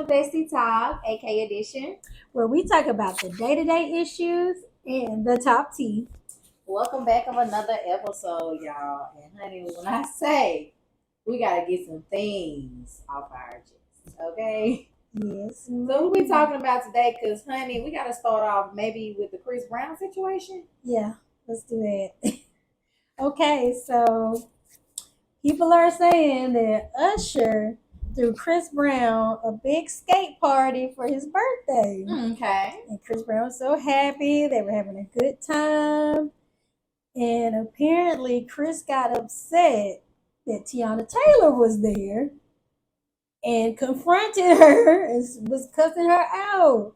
Bestie Talk, aka Edition, where we talk about the day-to-day issues and the top tea. welcome back of another episode, y'all. And honey, when I say we gotta get some things off our chest, okay? Yes. So what we talking about today? Cause honey, we gotta start off maybe with the Chris Brown situation. Yeah, let's do that. Okay, so people are saying that Usher threw Chris Brown a big skate party for his birthday. Okay. And Chris Brown was so happy. They were having a good time. And apparently Chris got upset that Teyanna Taylor was there and confronted her and was cussing her out.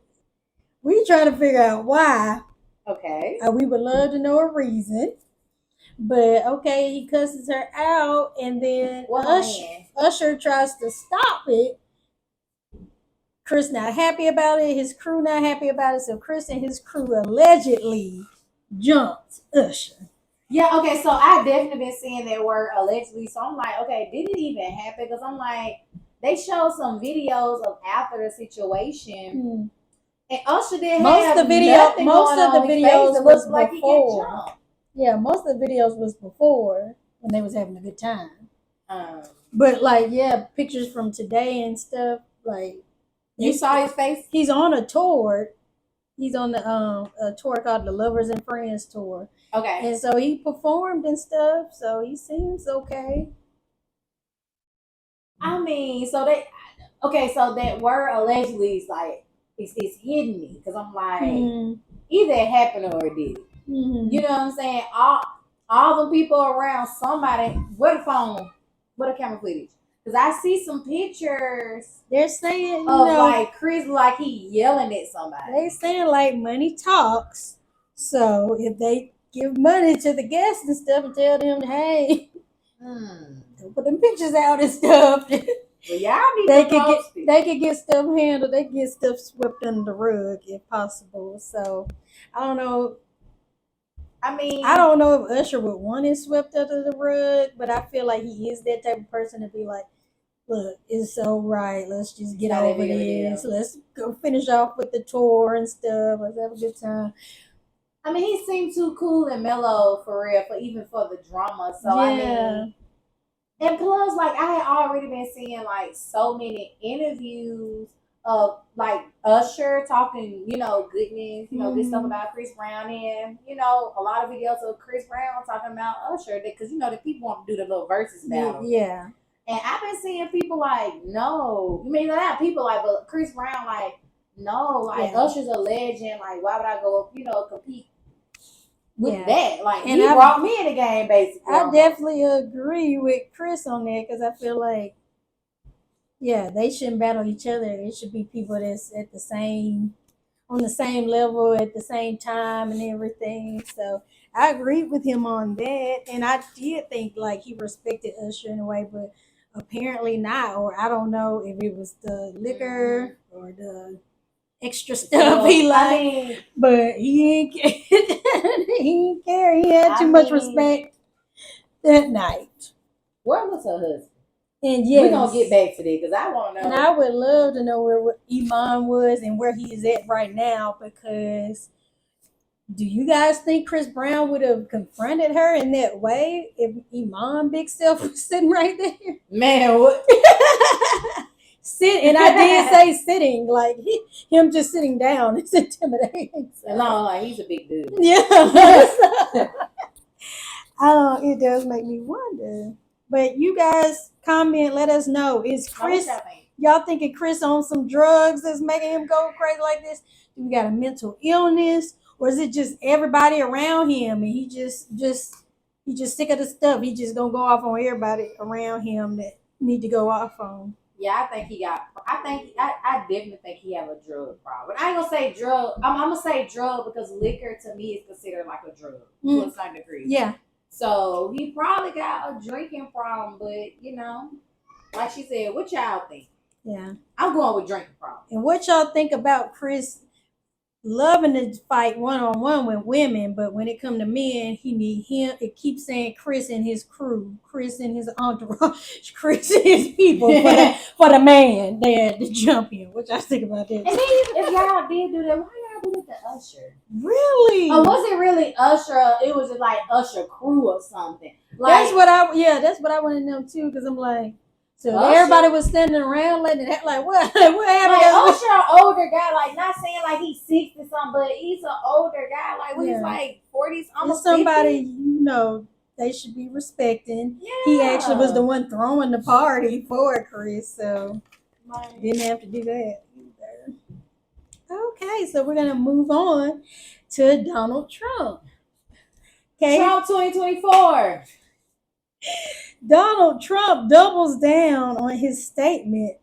We trying to figure out why. Okay. We would love to know a reason. But okay, he cusses her out, and then Usher tries to stop it. Chris not happy about it. His crew not happy about it. So Chris and his crew allegedly jumped Usher. Yeah, okay, so I definitely been seeing that word allegedly. So I'm like, okay, did it even happen? Because I'm like, they showed some videos of after the situation. And Usher didn't have Most of the videos was before. Yeah, most of the videos was before when they was having a good time. But like, yeah, pictures from today and stuff. Like, you saw his face. He's on a tour. He's on the a tour called the Lovers and Friends tour. Okay. And so he performed and stuff. So he seems okay. I mean, so they okay. So that word allegedly is like it's hitting me because I'm like, either it happened or it did. You know what I'm saying? All the people around somebody. What the phone? What the camera footage? Because I see some pictures. They're saying like Chris, like he yelling at somebody. They saying like money talks. So if they give money to the guests and stuff and tell them, hey, don't put them pictures out and stuff. Well, y'all need they could get stuff handled. They could get stuff swept under the rug if possible. So I don't know. I don't know if Usher would want it swept under the rug, but I feel like he is that type of person to be like, look, it's all right. Let's just get over this. Let's go finish off with the tour and stuff. Let's have a good time. I mean, he seemed too cool and mellow for real, even for the drama. So yeah. I mean, and plus, like I had already been seeing like so many interviews of like Usher talking, goodness, good stuff about Chris Brown, and a lot of videos of Chris Brown talking about Usher because the people want to do the little verses battle. Yeah. And I've been seeing people like, no. You mean not people like, but Chris Brown like, no, like Usher's a legend. Like, why would I go, compete with that? Like, and he brought me in the game, basically. I definitely agree with Chris on that because I feel like, yeah, they shouldn't battle each other. It should be people that's on the same level at the same time and everything. So I agree with him on that. And I did think like he respected Usher in a way, but apparently not. Or I don't know if it was the liquor or the extra stuff he liked. But he ain't he ain't care. He had too much respect that night. Where was her husband? And yes, we're gonna get back to that because I want to know. And I would love to know where Iman was and where he is at right now, because do you guys think Chris Brown would have confronted her in that way if Iman Big Self was sitting right there? Man, what? And I did say sitting, like him just sitting down is intimidating. So. No, like he's a big dude. Yeah. It does make me wonder. But you guys comment, let us know. Is Chris, y'all thinking Chris on some drugs that's making him go crazy like this? Do we got a mental illness? Or is it just everybody around him and he just sick of the stuff? He just gonna go off on everybody around him that need to go off on. Yeah, I definitely think he have a drug problem. I ain't gonna say drug. I'm gonna say drug because liquor to me is considered like a drug to a certain degree. Yeah. So he probably got a drinking problem, but like she said, what y'all think? Yeah. I'm going with drinking problem. And what y'all think about Chris loving to fight one-on-one with women, but when it come to men, he need him. It keeps saying Chris and his crew, Chris and his entourage, Chris and his people for the man they had to jump in. What y'all think about that? And then if y'all did do that, why y'all do it to Usher? Really? Or was it really Usher? It was just like Usher crew or something. Like, that's what I want to know too, because I'm like, so Usher? everybody was standing around letting it like what like happened? Usher, an older guy, like not saying like he's 60 something, but he's an older guy, like when he's like 40s, almost somebody 50. They should be respecting. Yeah. He actually was the one throwing the party for Chris, so didn't have to do that either. Okay, so we're gonna move on to Donald Trump. Okay, Trump 2024. Donald Trump doubles down on his statement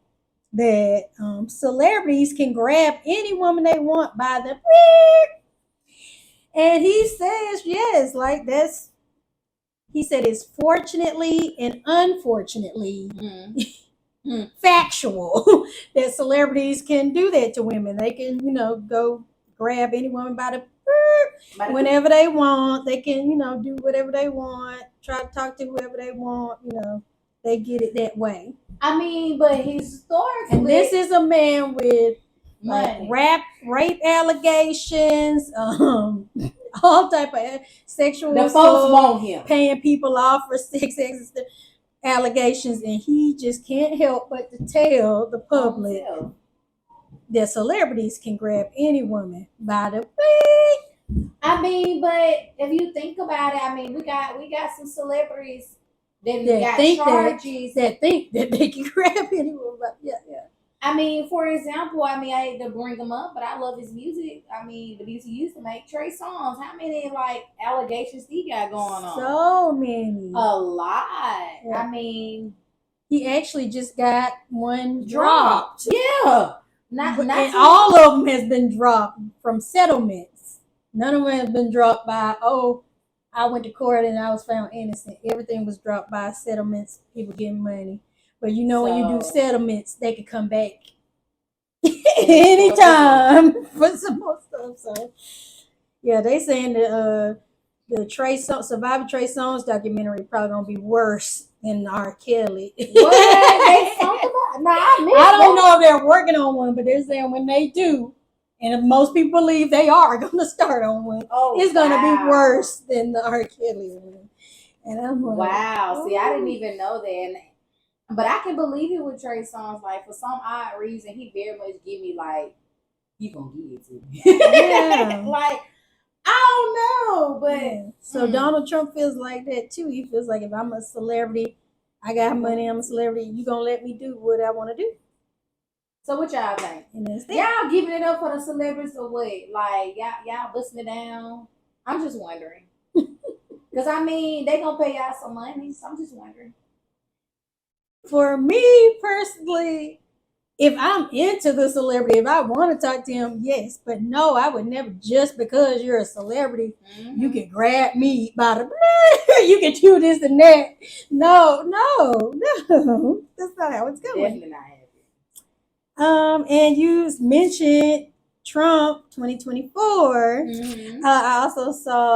that celebrities can grab any woman they want by the and he says yes, like that's. He said it's fortunately and unfortunately factual that celebrities can do that to women. They can, go grab any woman by the whenever they want. They can, do whatever they want, try to talk to whoever they want, they get it that way. I mean, but historically. And this is a man with money. Rape allegations, all type of sexual the assault, folks want him, paying people off for sex allegations, and he just can't help but to tell the public that celebrities can grab any woman by the I mean, but if you think about it, I mean, we got some celebrities that got charges that think that they can grab any woman. Yeah. I mean, for example, I hate to bring him up, but I love his music. I mean, the music he used to make, Trey Songz. How many allegations he got going on? So many. A lot. Yeah. I mean, he actually just got one dropped. Yeah. Not all of them has been dropped from settlements. None of them has been dropped by I went to court and I was found innocent. Everything was dropped by settlements, people getting money. But when you do settlements, they can come back anytime for some more stuff. So, yeah, they saying the Survivor Trey Songz documentary probably gonna be worse than R. Kelly. What? They talk about? I don't know if they're working on one, but they're saying when they do, and if most people believe they are gonna start on one, it's gonna be worse than the R. Kelly one. And I'm like, wow. See, I didn't even know that. But I can believe it with Trey Songz. Like, for some odd reason, he very much give me, like, you gonna give it to me. Yeah. Like, I don't know. But So Donald Trump feels like that, too. He feels like if I'm a celebrity, I got money, I'm a celebrity, you gonna let me do what I want to do. So what y'all think? Y'all giving it up for the celebrities or what? Like, y'all busting it down? I'm just wondering. Because, I mean, they gonna pay y'all some money, so I'm just wondering. For me personally, if I'm into the celebrity, if I want to talk to him, yes. But no, I would never, just because you're a celebrity, you can grab me by the you can do this and that. No. That's not how it's going. Definitely not happy. And you mentioned Trump 2024. I also saw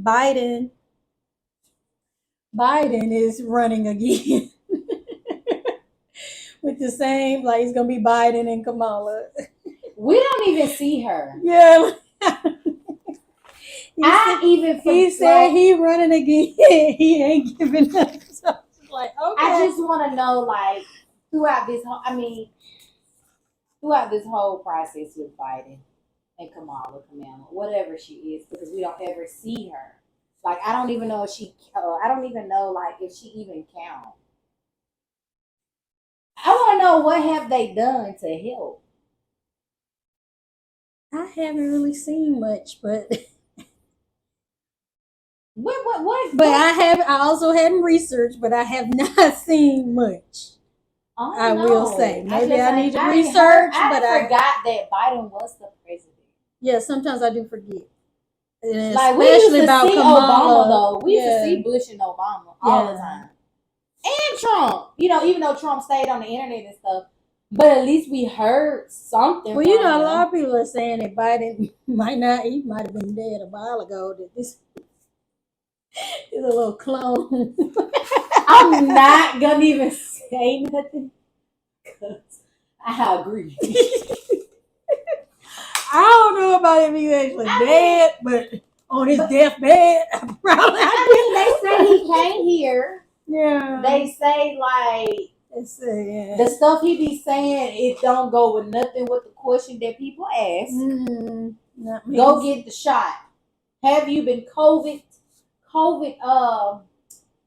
Biden. Biden is running again. With the same, he's gonna be Biden and Kamala. We don't even see her. Yeah. He said he running again. He ain't giving up. So okay. I just want to know, throughout this whole process with Biden and Kamala, whatever she is, because we don't ever see her. I don't even know if she. I don't even know if she even counts. I want to know what have they done to help. I haven't really seen much, but what? But I also hadn't researched, but I have not seen much. I will say maybe I need to research, but I forgot that Biden was the president. Yeah, sometimes I do forget. And especially about Kamala. Obama, though. We used to see Bush and Obama all the time. And Trump, even though Trump stayed on the internet and stuff, But at least we heard something. Well, from a him. lot of people are saying that Biden he might have been dead a while ago. That this is a little clone. I'm not gonna even say nothing because I agree. I don't know about if he's actually dead, but on his deathbed, probably. They say he came here. Yeah. They say like the stuff he be saying, it don't go with nothing with the question that people ask. Go get the shot. Have you been COVID?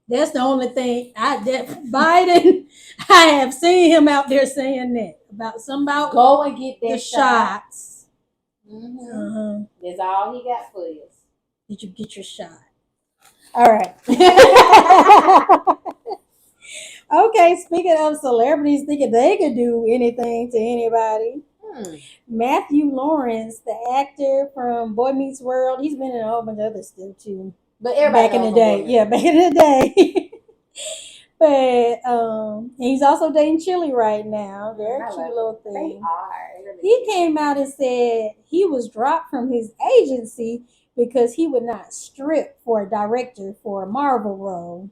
That's the only thing Biden. I have seen him out there saying that about go and get that the shots. Mm-hmm. That's all he got for you. Did you get your shot? All right. Okay, speaking of celebrities thinking they could do anything to anybody. Matthew Lawerence, the actor from Boy Meets World, he's been in a whole bunch of other stuff too. But everybody back in the day. Yeah, back in the day. But he's also dating Chili right now. They're a cute little thing. They are. He came out and said he was dropped from his agency because he would not strip for a director for a Marvel role.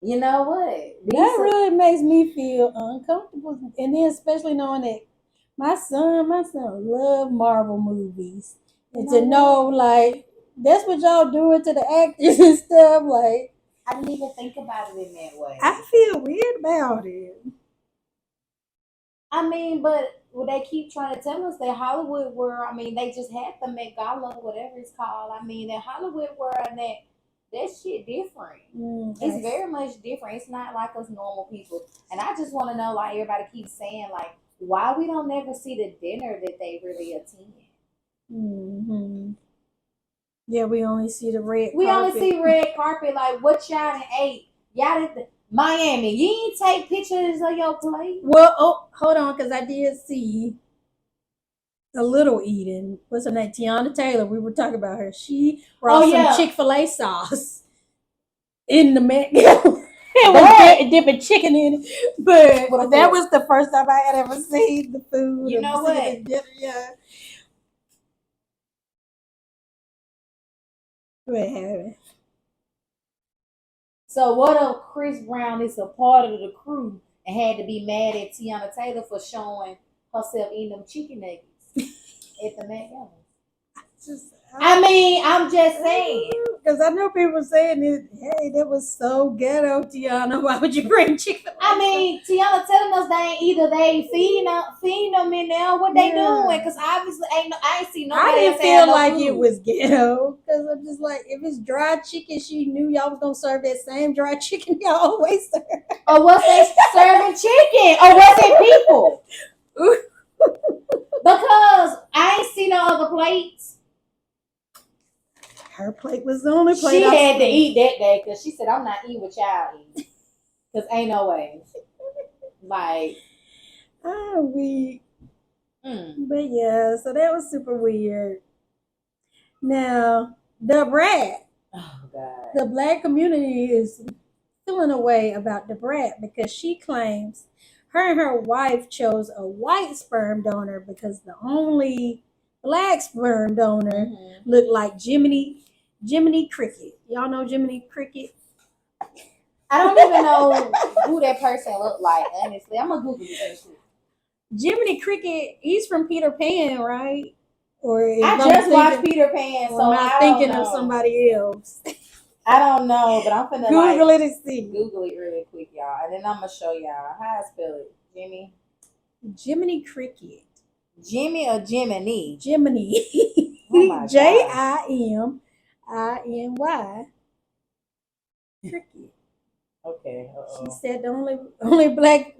You know what? That really makes me feel uncomfortable. And then especially knowing that my son love Marvel movies. And to know, like, that's what y'all doing to the actors and stuff. Like, I didn't even think about it in that way. I feel weird about it. I mean, but they keep trying to tell us that Hollywood world, I mean, they just had the Met Gala, whatever it's called. I mean, that Hollywood world and that shit different. It's very much different. It's not like us normal people. And I just want to know, like, everybody keeps saying, like, why we don't never see the dinner that they really attend. Mm-hmm. Yeah, we only see the red carpet. We only see red carpet. Like, what y'all done ate? Y'all did Miami. You ain't take pictures of your plate? Well, hold on, because I did see a little Eden. What's her name? Teyanna Taylor. We were talking about her. She brought some Chick-fil-A sauce in the Met Gala. It was dipping chicken in it. But that was the first time I had ever seen the food. You know what? Yeah. What happened? So what if Chris Brown is a part of the crew and had to be mad at Teyanna Taylor for showing herself eating them chicken nuggets at the Met Gala? I'm just saying. Because I know people saying it, hey, that was so ghetto, Teyanna. Why would you bring chicken? I mean, Teyanna telling us they ain't feeding them in there. What they doing? Because obviously I ain't see nobody. I didn't feel like it was ghetto. Because I'm just like, if it's dry chicken, she knew y'all was going to serve that same dry chicken y'all always serve. Or was they serving chicken? Or was it people? Because I ain't see no other plates. Her plate was the only plate. She had to eat that day because she said, I'm not eating what y'all eat. Because ain't no way. Like. Weak. But yeah, so that was super weird. Now, the Brat. Oh, God. The black community is feeling a way about the Brat because she claims her and her wife chose a white sperm donor because the only black sperm donor looked like Jiminy Cricket. Y'all know Jiminy Cricket? I don't even know who that person looked like, honestly. I'm going to Google this. Jiminy Cricket, he's from Peter Pan, right? Or I just watched Peter Pan, so I'm thinking of somebody else. I don't know, but I'm finna Google it and see. Google it really quick, y'all. And then I'm going to show y'all how I spell it. Jiminy Cricket. Jimmy or Jiminy? Jiminy. Oh my God. Jiminy. Cricket. Okay. She said the only black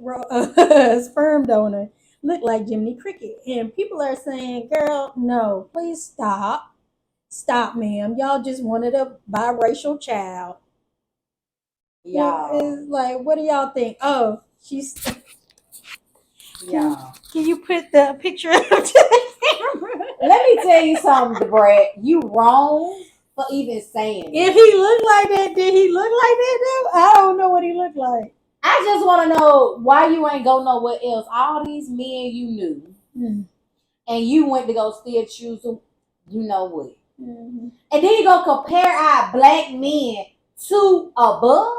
sperm donor looked like Jiminy Cricket. And people are saying, girl, no, please stop. Stop, ma'am. Y'all just wanted a biracial child. Y'all. It's like, what do y'all think? Oh, she's... Y'all. Can you put the picture up to the camera? Let me tell you something, Brat. You wrong for even saying If he looked like that, did he look like that though? I don't know what he looked like. I just want to know why you ain't go nowhere else. All these men you knew, and you went to go still choose them, you know what. Mm-hmm. And then you go compare our black men to above.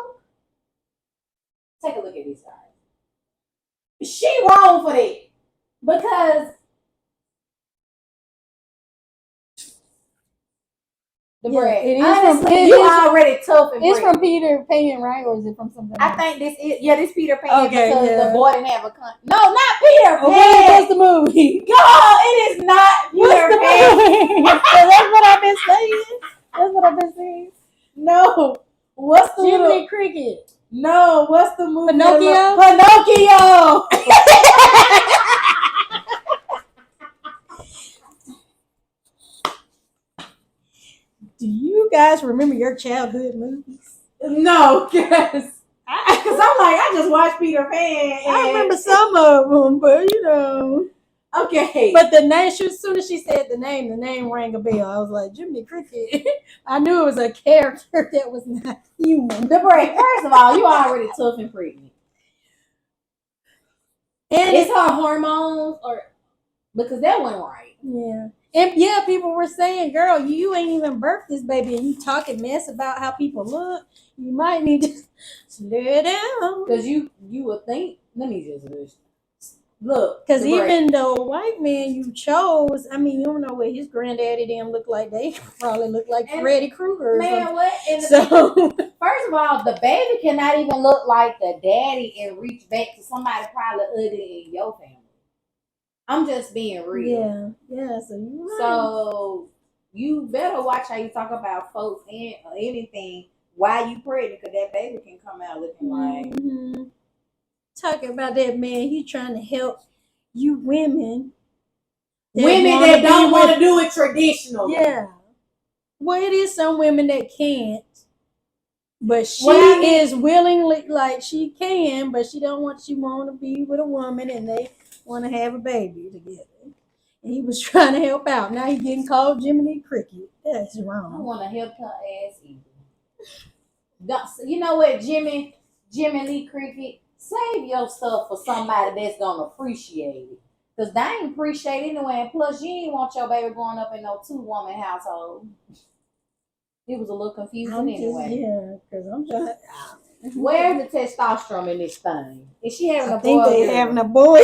Take a look at these guys. She wrong for that. Because the bread. It is honestly, you already tough and it's bread. from Peter Pan, right? Or is it from something else? I think this Peter Pan Okay, because yeah. the boy didn't have a No, not Peter Pan. What's the movie? God, it is not Peter Pan. That's what I've been saying. That's what I've been saying. No. What's the Jiminy Cricket? No, what's the movie? Pinocchio? Pinocchio. Do you guys remember your childhood movies? No, because I'm like, I just watched Peter Pan. I remember some of them, but you know. Okay. But the name, as soon as she said the name rang a bell. I was like, Jiminy Cricket. I knew it was a character that was not human. The break. First of all, you already tough and pregnant. And it's her hormones, or because that wasn't right. Yeah. And yeah, people were saying, girl, you ain't even birthed this baby and you talking mess about how people look. You might need to slow down. Because you would think, let me just look. Because even the white man you chose, I mean, you don't know what his granddaddy them look like. They probably look like Freddy Krueger. Man, what? And so, first of all, the baby cannot even look like the daddy and reach back to somebody probably ugly in your family. I'm just being real. Yeah. So you right. So you better watch how you talk about folks and anything while you pregnant, because that baby can come out looking like. Talking about that man, he trying to help you women that don't want to do it traditional. Yeah. Well, it is some women that can't. But she is willingly, like she can, but she want to be with a woman and they want to have a baby together. And he was trying to help out. Now he's getting called Jiminy Cricket. That's wrong. I want to help her ass either. You know what, Jiminy Cricket, save your stuff for somebody that's gonna appreciate it. Because they ain't appreciate it anyway. And plus, you ain't want your baby growing up in no 2-woman household. It was a little confusing anyway. Yeah, because I'm just. Where's the testosterone in this thing? Is she having a boy? I think they having a boy.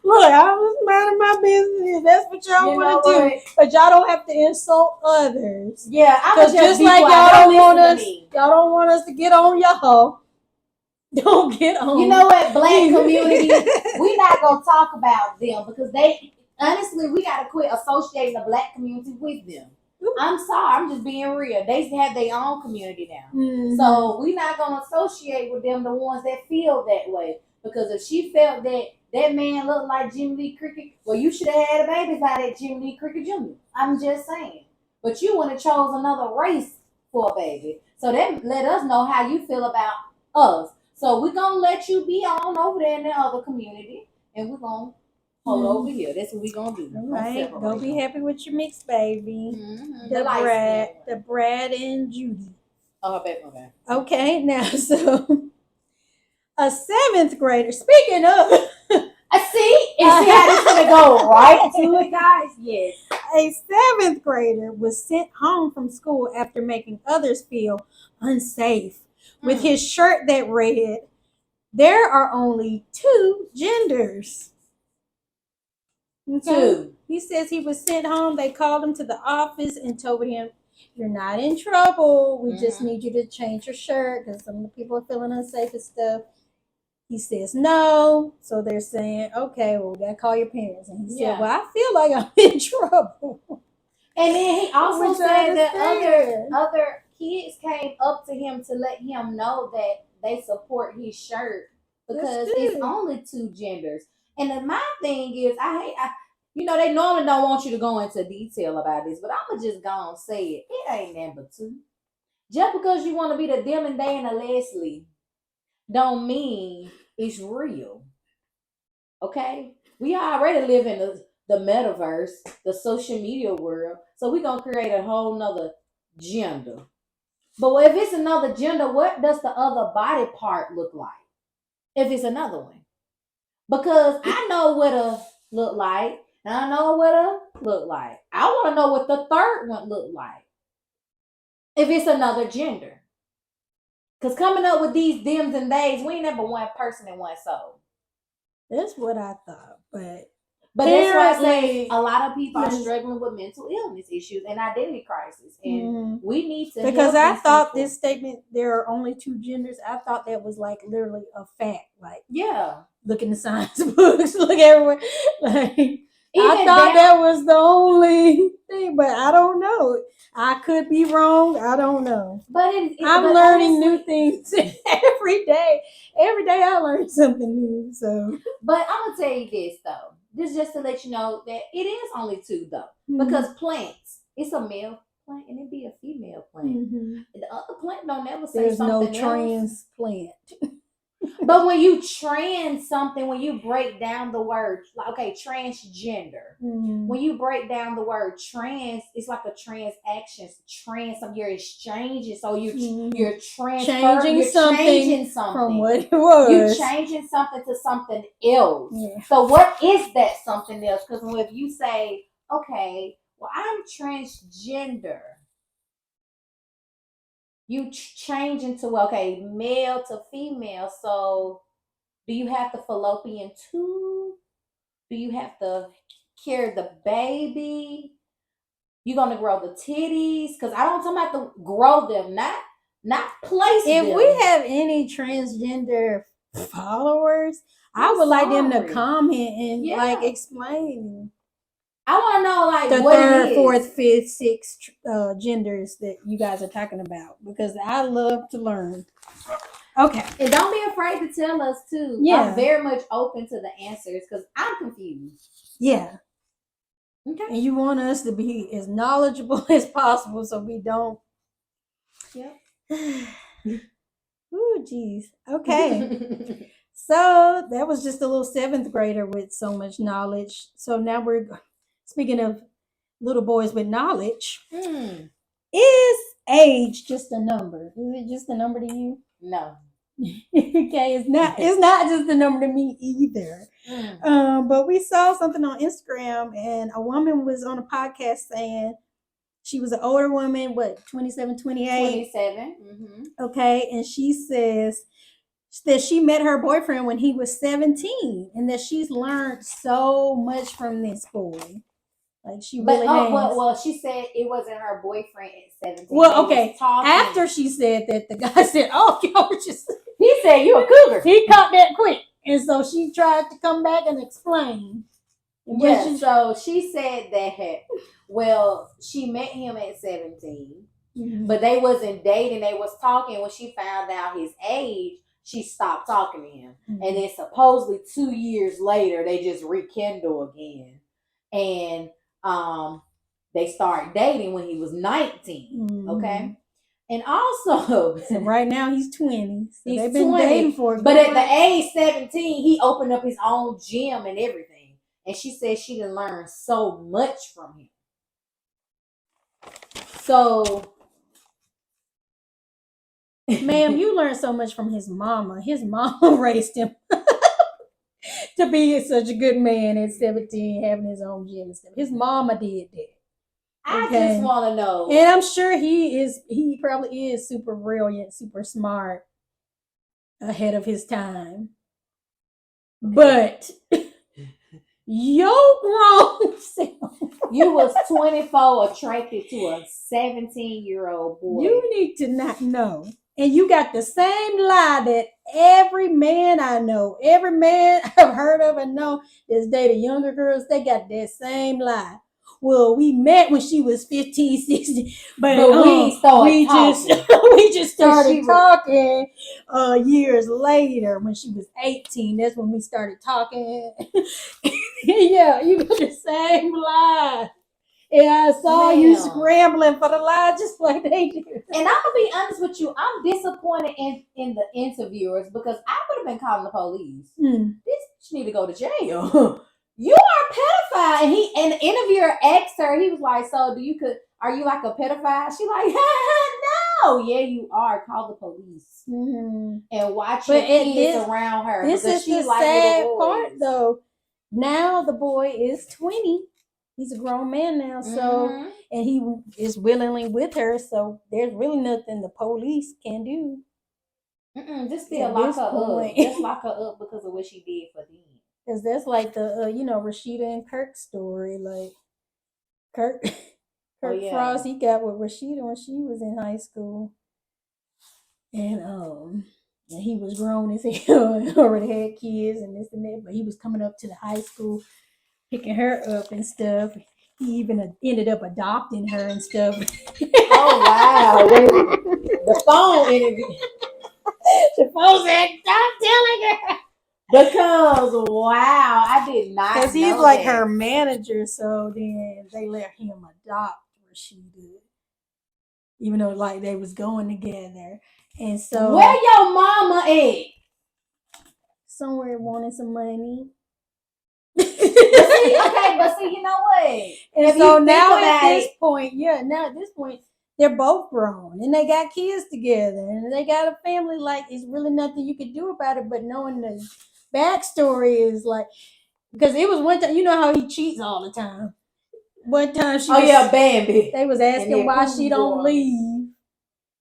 Look, I was minding my business. That's what y'all want to do. But y'all don't have to insult others. Yeah, because just like y'all don't want us to get on y'all. Don't get on. You know what, black community, we not gonna talk about them because honestly, we gotta quit associating the black community with them. I'm sorry, I'm just being real. They have their own community now. Mm-hmm. So we're not gonna associate with them, the ones that feel that way. Because if she felt that man looked like Jiminy Cricket, well, you should have had a baby by that Jiminy Cricket Jr. I'm just saying. But you would have chose another race for a baby. So that let us know how you feel about us. So we're gonna let you be on over there in the other community, and we're gonna hold over here. That's what we're gonna do. All right. Go be happy with your mixed baby. Mm-hmm. The Brat and Judy. Oh, okay. Okay, now so a 7th grader. Speaking of, see how this is gonna go right to it, guys. Yes. A 7th grader was sent home from school after making others feel unsafe with his shirt that read, "There are only 2 genders." Okay. 2. He says he was sent home. They called him to the office and told him, "You're not in trouble. We just need you to change your shirt because some of the people are feeling unsafe and stuff." He says no. So they're saying, "Okay, well, we got to call your parents." And he said, "Well, I feel like I'm in trouble." And then he also said that other kids came up to him to let him know that they support his shirt because it's only 2 genders. And then my thing is, they normally don't want you to go into detail about this, but I'm just gonna say it. It ain't number 2. Just because you want to be the them and they and the Leslie, don't mean it's real. Okay? We already live in the metaverse, the social media world, so we're gonna create a whole nother gender. But if it's another gender, what does the other body part look like? If it's another one. Because I know what a look like, and I know what a look like. I want to know what the third one look like. If it's another gender. Because coming up with these thems and theys, we ain't never one person and one soul. That's what I thought, but that's why I say a lot of people are struggling with mental illness issues and identity crisis, and we need to. Because I thought this statement, there are only two genders. I thought that was like literally a fact. Like, look in the science books, look everywhere. Like, I thought that was the only thing, but I don't know. I could be wrong. I don't know. But I'm learning new things every day. Every day I learn something new. So, but I'm gonna tell you this though. This is just to let you know that it is only two though, because plants, it's a male plant and it be a female plant. The other plant don't never say there's something no trans plant. But when you trans something, when you break down the word, like, okay, transgender, when you break down the word trans, it's like a transaction. Trans, you're exchanging. So you're transferring, you're changing something from what it was. You're changing something to something else. Yeah. So what is that something else? Because if you say, okay, well, I'm transgender. You change into, okay, male to female. So do you have the fallopian tube? Do you have to carry the baby? You gonna grow the titties? Because I don't talk about to grow them, not place them. If we have any transgender followers, I would like them to comment and like explain. I want to know like the what third, fourth, fifth, sixth genders that you guys are talking about, because I love to learn. Okay. And don't be afraid to tell us too. Yeah. I'm very much open to the answers because I'm confused. Yeah. Okay. And you want us to be as knowledgeable as possible so we don't. Yep. Ooh, geez. Okay. So that was just a little seventh grader with so much knowledge. So now we're speaking of little boys with knowledge. Is age just a number? Is it just a number to you? No. Okay, it's not just a number to me either. But we saw something on Instagram, and a woman was on a podcast saying she was an older woman, 27, 28? 27. Okay, and she says that she met her boyfriend when he was 17, and that she's learned so much from this boy. Like she really has. Well, she said it wasn't her boyfriend at 17. Well, okay. After she said that, the guy said, "Oh, y'all just." He said, "You a cougar." He caught that quick, and so she tried to come back and explain. Yeah. So she said that. Well, she met him at 17, but they wasn't dating. They was talking. When she found out his age, she stopped talking to him, and then supposedly 2 years later, they just rekindle again, and they started dating when he was 19. Okay. And also, so right now he's 20. So they've been 20, dating for. But at the age 17, he opened up his own gym and everything. And she said she done learned so much from him. So, ma'am, you learned so much from his mama. His mama raised him to be such a good man at 17, having his own gym and stuff. His mama did that. I just want to know. And I'm sure he probably is super brilliant, super smart, ahead of his time. But your grown self. You was 24 attracted to a 17-year-old boy. You need to not know. And you got the same lie that every man I know, every man I've heard of and know that's dated younger girls, they got that same lie. Well, we met when she was 15, 16, but we just started talking years later when she was 18. That's when we started talking. Yeah, you got the same lie. And I saw you scrambling for the lie just like they do. And I'm going to be honest with you. I'm disappointed in the interviewers because I would have been calling the police. This bitch need to go to jail. You are a pedophile. And the interviewer asked her, he was like, so are you like a pedophile? She like, no, yeah, you are. Call the police and watch your kids around her. This is the sad part, though. Now the boy is 20. He's a grown man now, so and he is willingly with her. So there's really nothing the police can do. Just still lock her up. Just lock her up because of what she did for them. Because that's like the Rashida and Kirk story. Like Kirk Frost, he got with Rashida when she was in high school, and he was grown as hell and already had kids and this and that. But he was coming up to the high school, picking her up and stuff. He even ended up adopting her and stuff. Oh wow! The phone interview. The phone said, "Stop telling her." Because wow, I did not. Because he's like her manager, so then they let him adopt Rashida, even though like they was going together. And so, where your mama at? Somewhere wanting some money. But see, you know what? And so now at this point, they're both grown and they got kids together and they got a family. Like, it's really nothing you can do about it. But knowing the backstory is like, because it was one time, you know how he cheats all the time. One time Bambi. They was asking why she don't leave.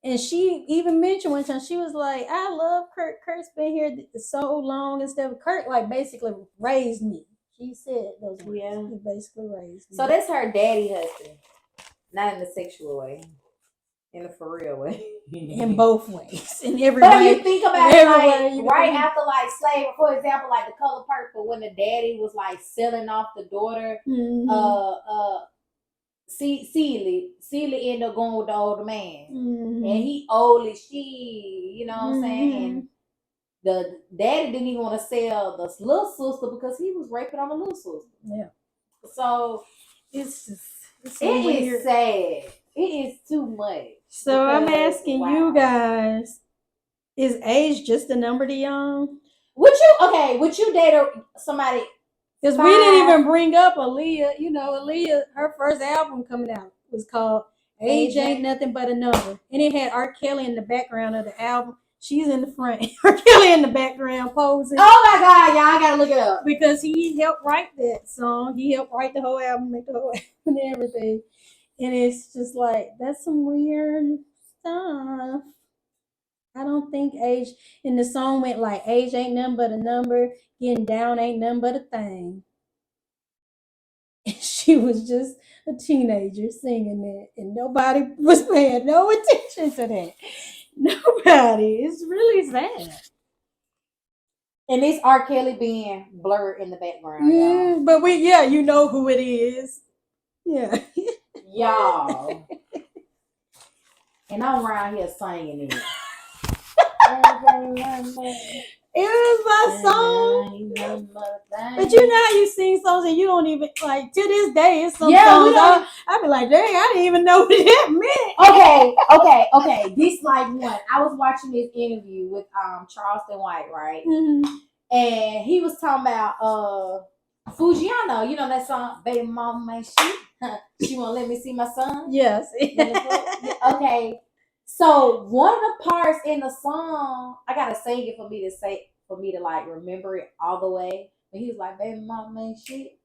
And she even mentioned one time, she was like, I love Kurt. Kurt's been here so long and stuff. Kurt like basically raised me. She said those words. Yeah. He basically raised me. So that's her daddy husband. Not in the sexual way. In a for real way. In both ways. In every way. But if you think about it, like, right after like slavery, for example, like The Color Purple, when the daddy was like selling off the daughter, Celie ended up going with the older man. And he only you know what I'm saying? And the daddy didn't even want to sell the little sister because he was raping on the little sister. Yeah. So it's weird. Is sad. It is too much. So I'm asking you guys, is age just a number to young? Would you date somebody? Because we didn't even bring up Aaliyah. You know, Aaliyah, her first album coming out was called Age Ain't Nothing But a Number. And it had R. Kelly in the background of the album. She's in the front. R. Kelly in the background posing. Oh my God, y'all, I gotta look it up. Because he helped write that song. He helped write the whole album, make the whole album and everything. And it's just like, that's some weird stuff. I don't think age, and the song went like, age ain't nothing but a number, getting down ain't nothing but a thing. And she was just a teenager singing that, and nobody was paying no attention to that. Nobody. It's really sad. And it's R. Kelly being blurred in the background. But you know who it is. Yeah. Y'all. And I'm around here singing it. It was my song. But you know how you sing songs and you don't even, like, to this day, it's some songs I be like, dang, I didn't even know what that meant. Okay. This like one. I was watching this interview with Charleston White, right? And he was talking about Fujiano, you know that song, Baby Mama Ain't Shit. She won't let me see my son. Yes. Okay. So one of the parts in the song, I gotta sing it for me to like remember it all the way. And he was like, "Baby Mama Ain't Shit.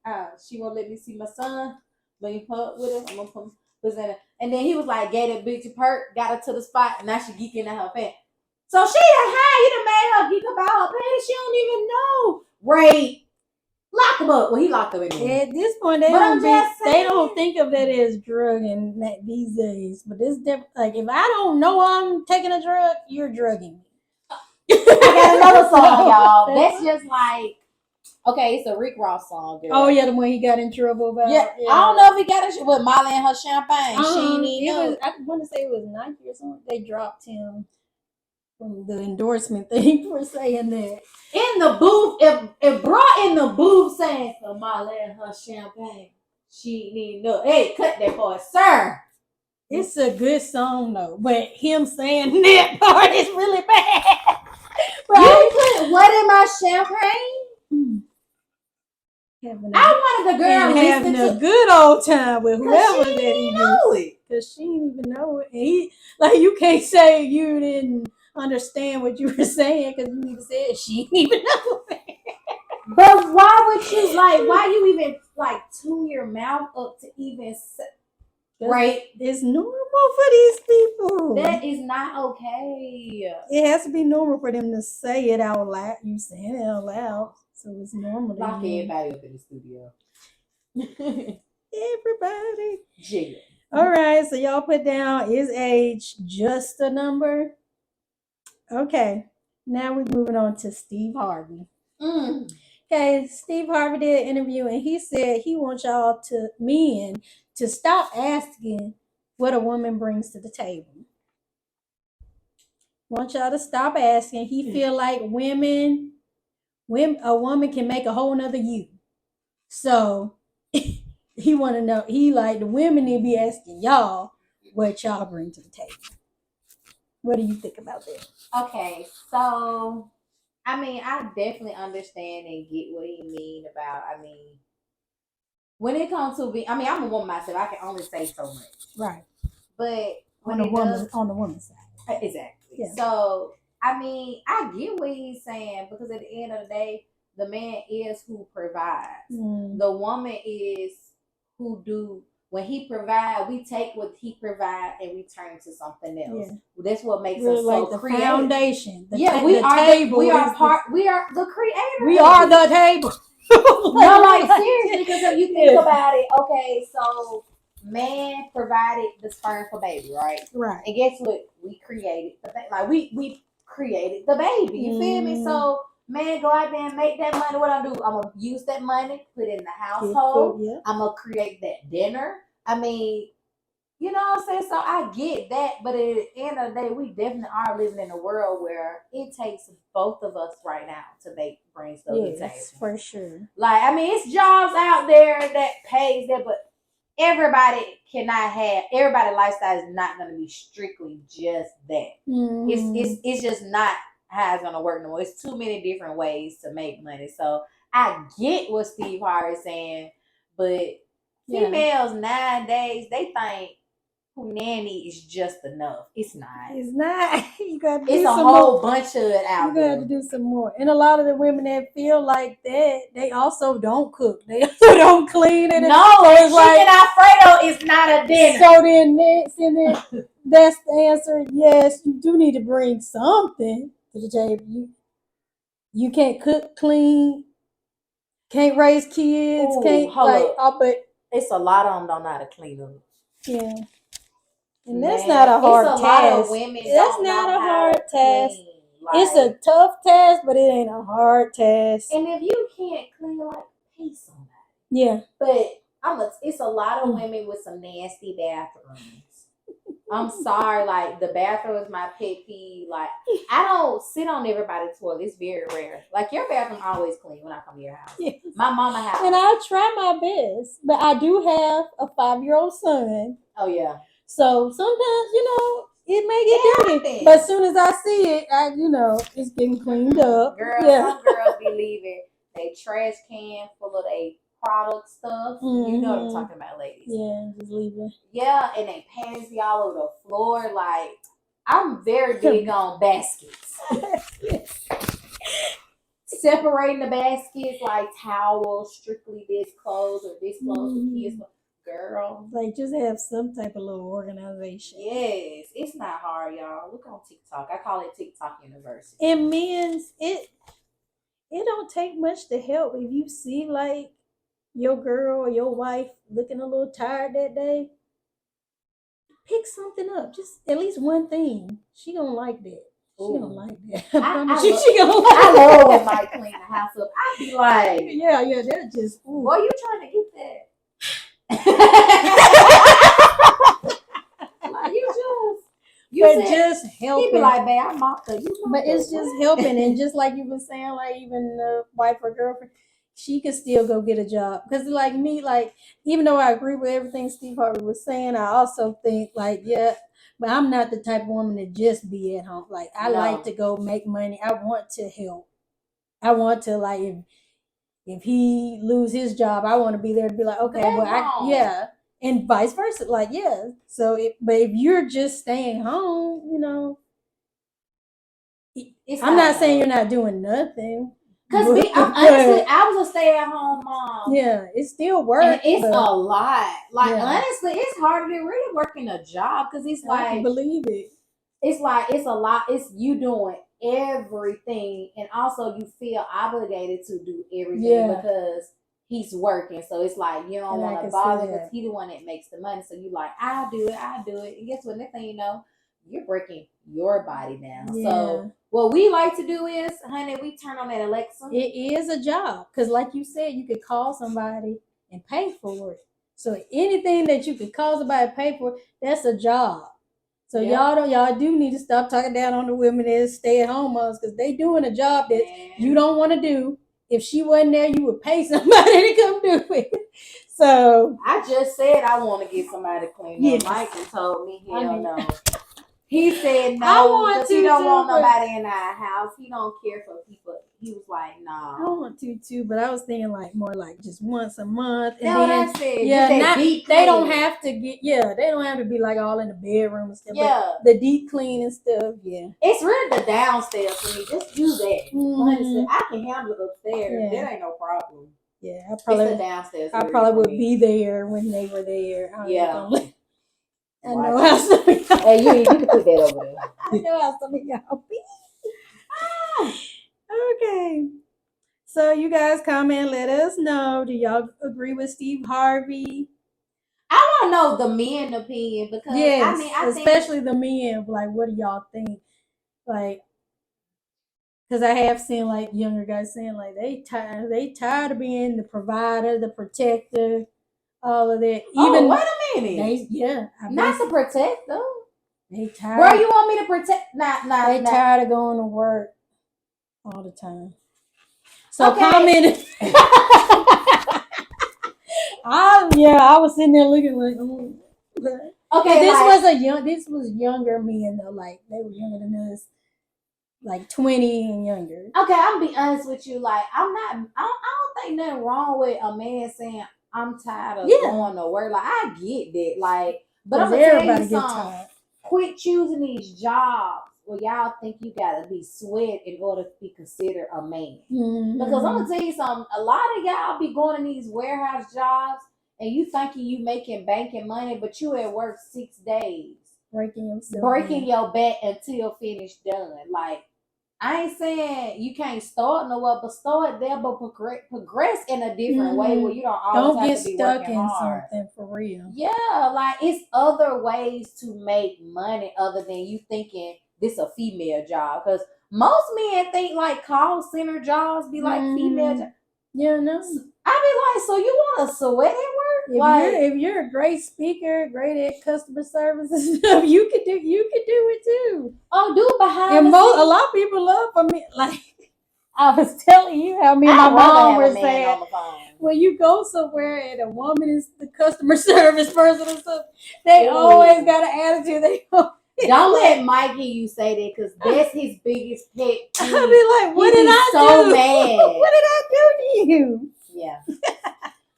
She won't let me see my son. But you put with it, I'm gonna put this in it." And then he was like, "Gave that bitch a perk, got her to the spot, and now she geeking at her pants." So she done high, you done made her geek about her pants. She don't even know. Rape. Lock him up. Well, he locked him in there. At this point, they don't think of that as drugging these days. But it's different. Like, if I don't know I'm taking a drug, you're drugging me. I got another song, y'all. That's just like, okay, it's a Rick Ross song, girl. Oh yeah, the one he got in trouble about. Yeah. I don't know if he got in trouble with Molly and her champagne. I want to say it was Nike or something. They dropped him from the endorsement thing for saying that. In the booth, if Brat in the booth saying for Molly and her champagne, she need no. Hey, cut that part, sir. It's a good song though, but him saying that part is really bad. But you put what in my champagne? I wanted the girl having a good old time with whoever that he know it. because she didn't even know it. And he, like, you can't say you didn't understand what you were saying because you even said she didn't even know it. But why would you why you even tune your mouth up to even say, right? It's normal for these people. That is not okay. It has to be normal for them to say it out loud. You saying it out loud, so it's normal. Lock everybody up in the studio. Everybody. Jiggle. All right, so y'all put down, is age just a number? Okay, now we're moving on to Steve Harvey. Okay, Steve Harvey did an interview and he said he wants y'all men to stop asking what a woman brings to the table. Want y'all to stop asking. He feel like a woman can make a whole nother you. So he want to know. He like the women need to be asking y'all what y'all bring to the table. What do you think about that? Okay, so I mean, I definitely understand and get what he mean about. I mean, when it comes to I'm a woman myself. I can only say so much. Right. But on the woman's side. Exactly. Yeah. So I mean, I get what he's saying because at the end of the day, the man is who provides. The woman is who do. When he provide, we take what he provide and we turn to something else. Yeah. That's what makes us like so creative. Foundation. We are the creator. We are the table. No, like seriously, because if you think about it, okay, so man provided the sperm for baby, right? Right. And guess what? We created the baby. Like we created the baby. You feel me? So man, go out there and make that money. What I do? I'm gonna use that money, put it in the household. I'm gonna create that dinner. I mean, you know what I'm saying? So I get that, but at the end of the day, we definitely are living in a world where it takes both of us right now to bring stuff to the table. For sure. Like, I mean, it's jobs out there that pays that, but everybody lifestyle is not going to be strictly just that. It's just not how it's going to work no more. It's too many different ways to make money. So I get what Steve Harvey is saying, but females nowadays, they think nanny is just enough. It's not. It's not. You got to do it's some a whole more. Bunch of it out there. You got to do some more. And a lot of the women that feel like that, they also don't cook. They also don't clean it. No, it's chicken Alfredo is not a dinner. So then that's the answer. Yes, you do need to bring something to the table. You can't cook, clean, can't raise kids, but it's a lot of them don't know how to clean them. Yeah. And that's not a hard task. Lot of women that's not a hard task. It's a tough task, but it ain't a hard task. And if you can't clean, pay somebody. Yeah. But it's a lot of women with some nasty bathrooms. I'm sorry, the bathroom is my pet peeve. I don't sit on everybody's toilet. It's very rare. Your bathroom always clean when I come to your house. Yes. My mama house. And I try my best, but I do have a 5-year-old son. Oh yeah. So sometimes, it may get dirty. But as soon as I see it, it's getting cleaned up. Some girls be leaving their trash can full of their product stuff. Mm-hmm. You know what I'm talking about, ladies. Yeah, just leave it. Yeah, and they panties be all over the floor. I'm very big on baskets. Separating the baskets, towels, strictly this clothes or this clothes for kids. Girl. Just have some type of little organization. Yes. It's not hard, y'all. Look on TikTok. I call it TikTok University. And men's, it don't take much to help. If you see your girl or your wife looking a little tired that day, pick something up. Just at least one thing. She gonna like that. She don't like that. She gonna like I love when Mike clean the house up. I be like, yeah, that's just. Boy, you trying to get that? Just helping. He be like, "Babe, I'm off the." But it's just helping, and just like you were saying, even the wife or girlfriend, she could still go get a job. Because me, even though I agree with everything Steve Harvey was saying, I also think but I'm not the type of woman to just be at home. I like to go make money. I want to help. I want to if he lose his job, I want to be there to be like, okay, and vice versa. Like, yeah. So, but if you're just staying home, you know, I'm not saying you're not doing nothing. Because honestly, I was a stay-at-home mom. Yeah, it's still work. And it's a lot. Like, honestly, it's harder than really working a job because it's like... I believe it. It's like, it's a lot. It's you doing everything. And also you feel obligated to do everything because he's working. So it's like, you don't want to bother because he's the one that makes the money. So you like, I'll do it. And guess what? Next thing you know, you're breaking your body down. Yeah. So what we like to do is, honey, we turn on that Alexa. It is a job. Because like you said, you could call somebody and pay for it. So anything that you could call somebody and pay for, that's a job. So y'all do need to stop talking down on the women that stay at home moms because they doing a job that you don't want to do. If she wasn't there, you would pay somebody to come do it. So I just said I want to get somebody to clean up. Mike told me hell no. He said no because he don't want nobody in our house. He don't care for people. He was like, nah. I want to too, but I was thinking like more like just once a month. And then, what I said. They don't have to get. Yeah, they don't have to be like all in the bedroom and stuff. Yeah, the deep clean and stuff. Yeah, it's really the downstairs for me. Just do that. Mm-hmm. I can handle it upstairs. That ain't no problem. Yeah, it's the downstairs. I probably would be there when they were there. I know how some of y'all. Hey, you can put that over there. I know how some of y'all be. Okay. So you guys comment, let us know. Do y'all agree with Steve Harvey? I want to know the men's opinion because I especially the men. Like, what do y'all think? Like, because I have seen like younger guys saying like they tired of being the provider, the protector, all of that. Even wait a minute. Not to protect them. They tired. Bro, you want me to protect? They tired of going to work all the time. So comment. I was sitting there looking like, okay. This was younger men though. Like they were younger than us, like 20 and younger. Okay, I'm gonna be honest with you. Like I don't think nothing wrong with a man saying I'm tired of going to work. Like I get that. Like, but I'm gonna tell you something. Quit choosing these jobs where y'all think you gotta be sweat in order to be considered a man. Mm-hmm. Because I'm gonna tell you something, a lot of y'all be going to these warehouse jobs and you thinking you making banking money, but you at work 6 days. Breaking your back until finished done. Like, I ain't saying you can't start nowhere, but start there, but progress in a different way where you don't always have to be working hard. Something for real. Yeah, like it's other ways to make money other than you thinking this a female job. Because most men think like call center jobs be like female jobs. Yeah, no. I be like, so you want to sweat at work? If you're a great speaker, great at customer service and stuff, you could do it too. Oh, do it behind the scenes. A lot of people love for me. Like I was telling you how me and my mom were saying, when you go somewhere and a woman is the customer service person or something, they always got an attitude. Don't let Mike hear you say that because that's his biggest pet. I'll be like, what did I do? So mad. What did I do to you? Yeah.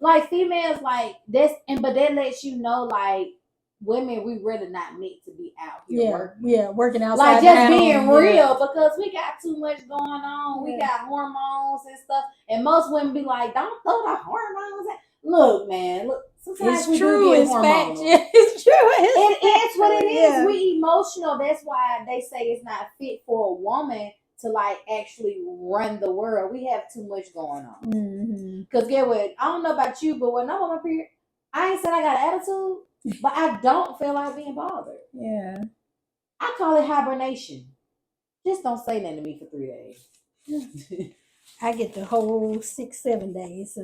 Like females, like that's, but that lets you know, like women, we really not meant to be out here working. Yeah, working outside. Like just being real because we got too much going on. We got hormones and stuff, and most women be like, "Don't throw the hormones." Look, man, sometimes it's true. It's fact. Yeah, it's true. It's what it is. We emotional. That's why they say it's not fit for a woman to like actually run the world. We have too much going on. Because get what? I don't know about you, but when I'm on my period, I ain't said I got an attitude, but I don't feel like being bothered. Yeah. I call it hibernation. Just don't say nothing to me for 3 days. I get the whole 6-7 days.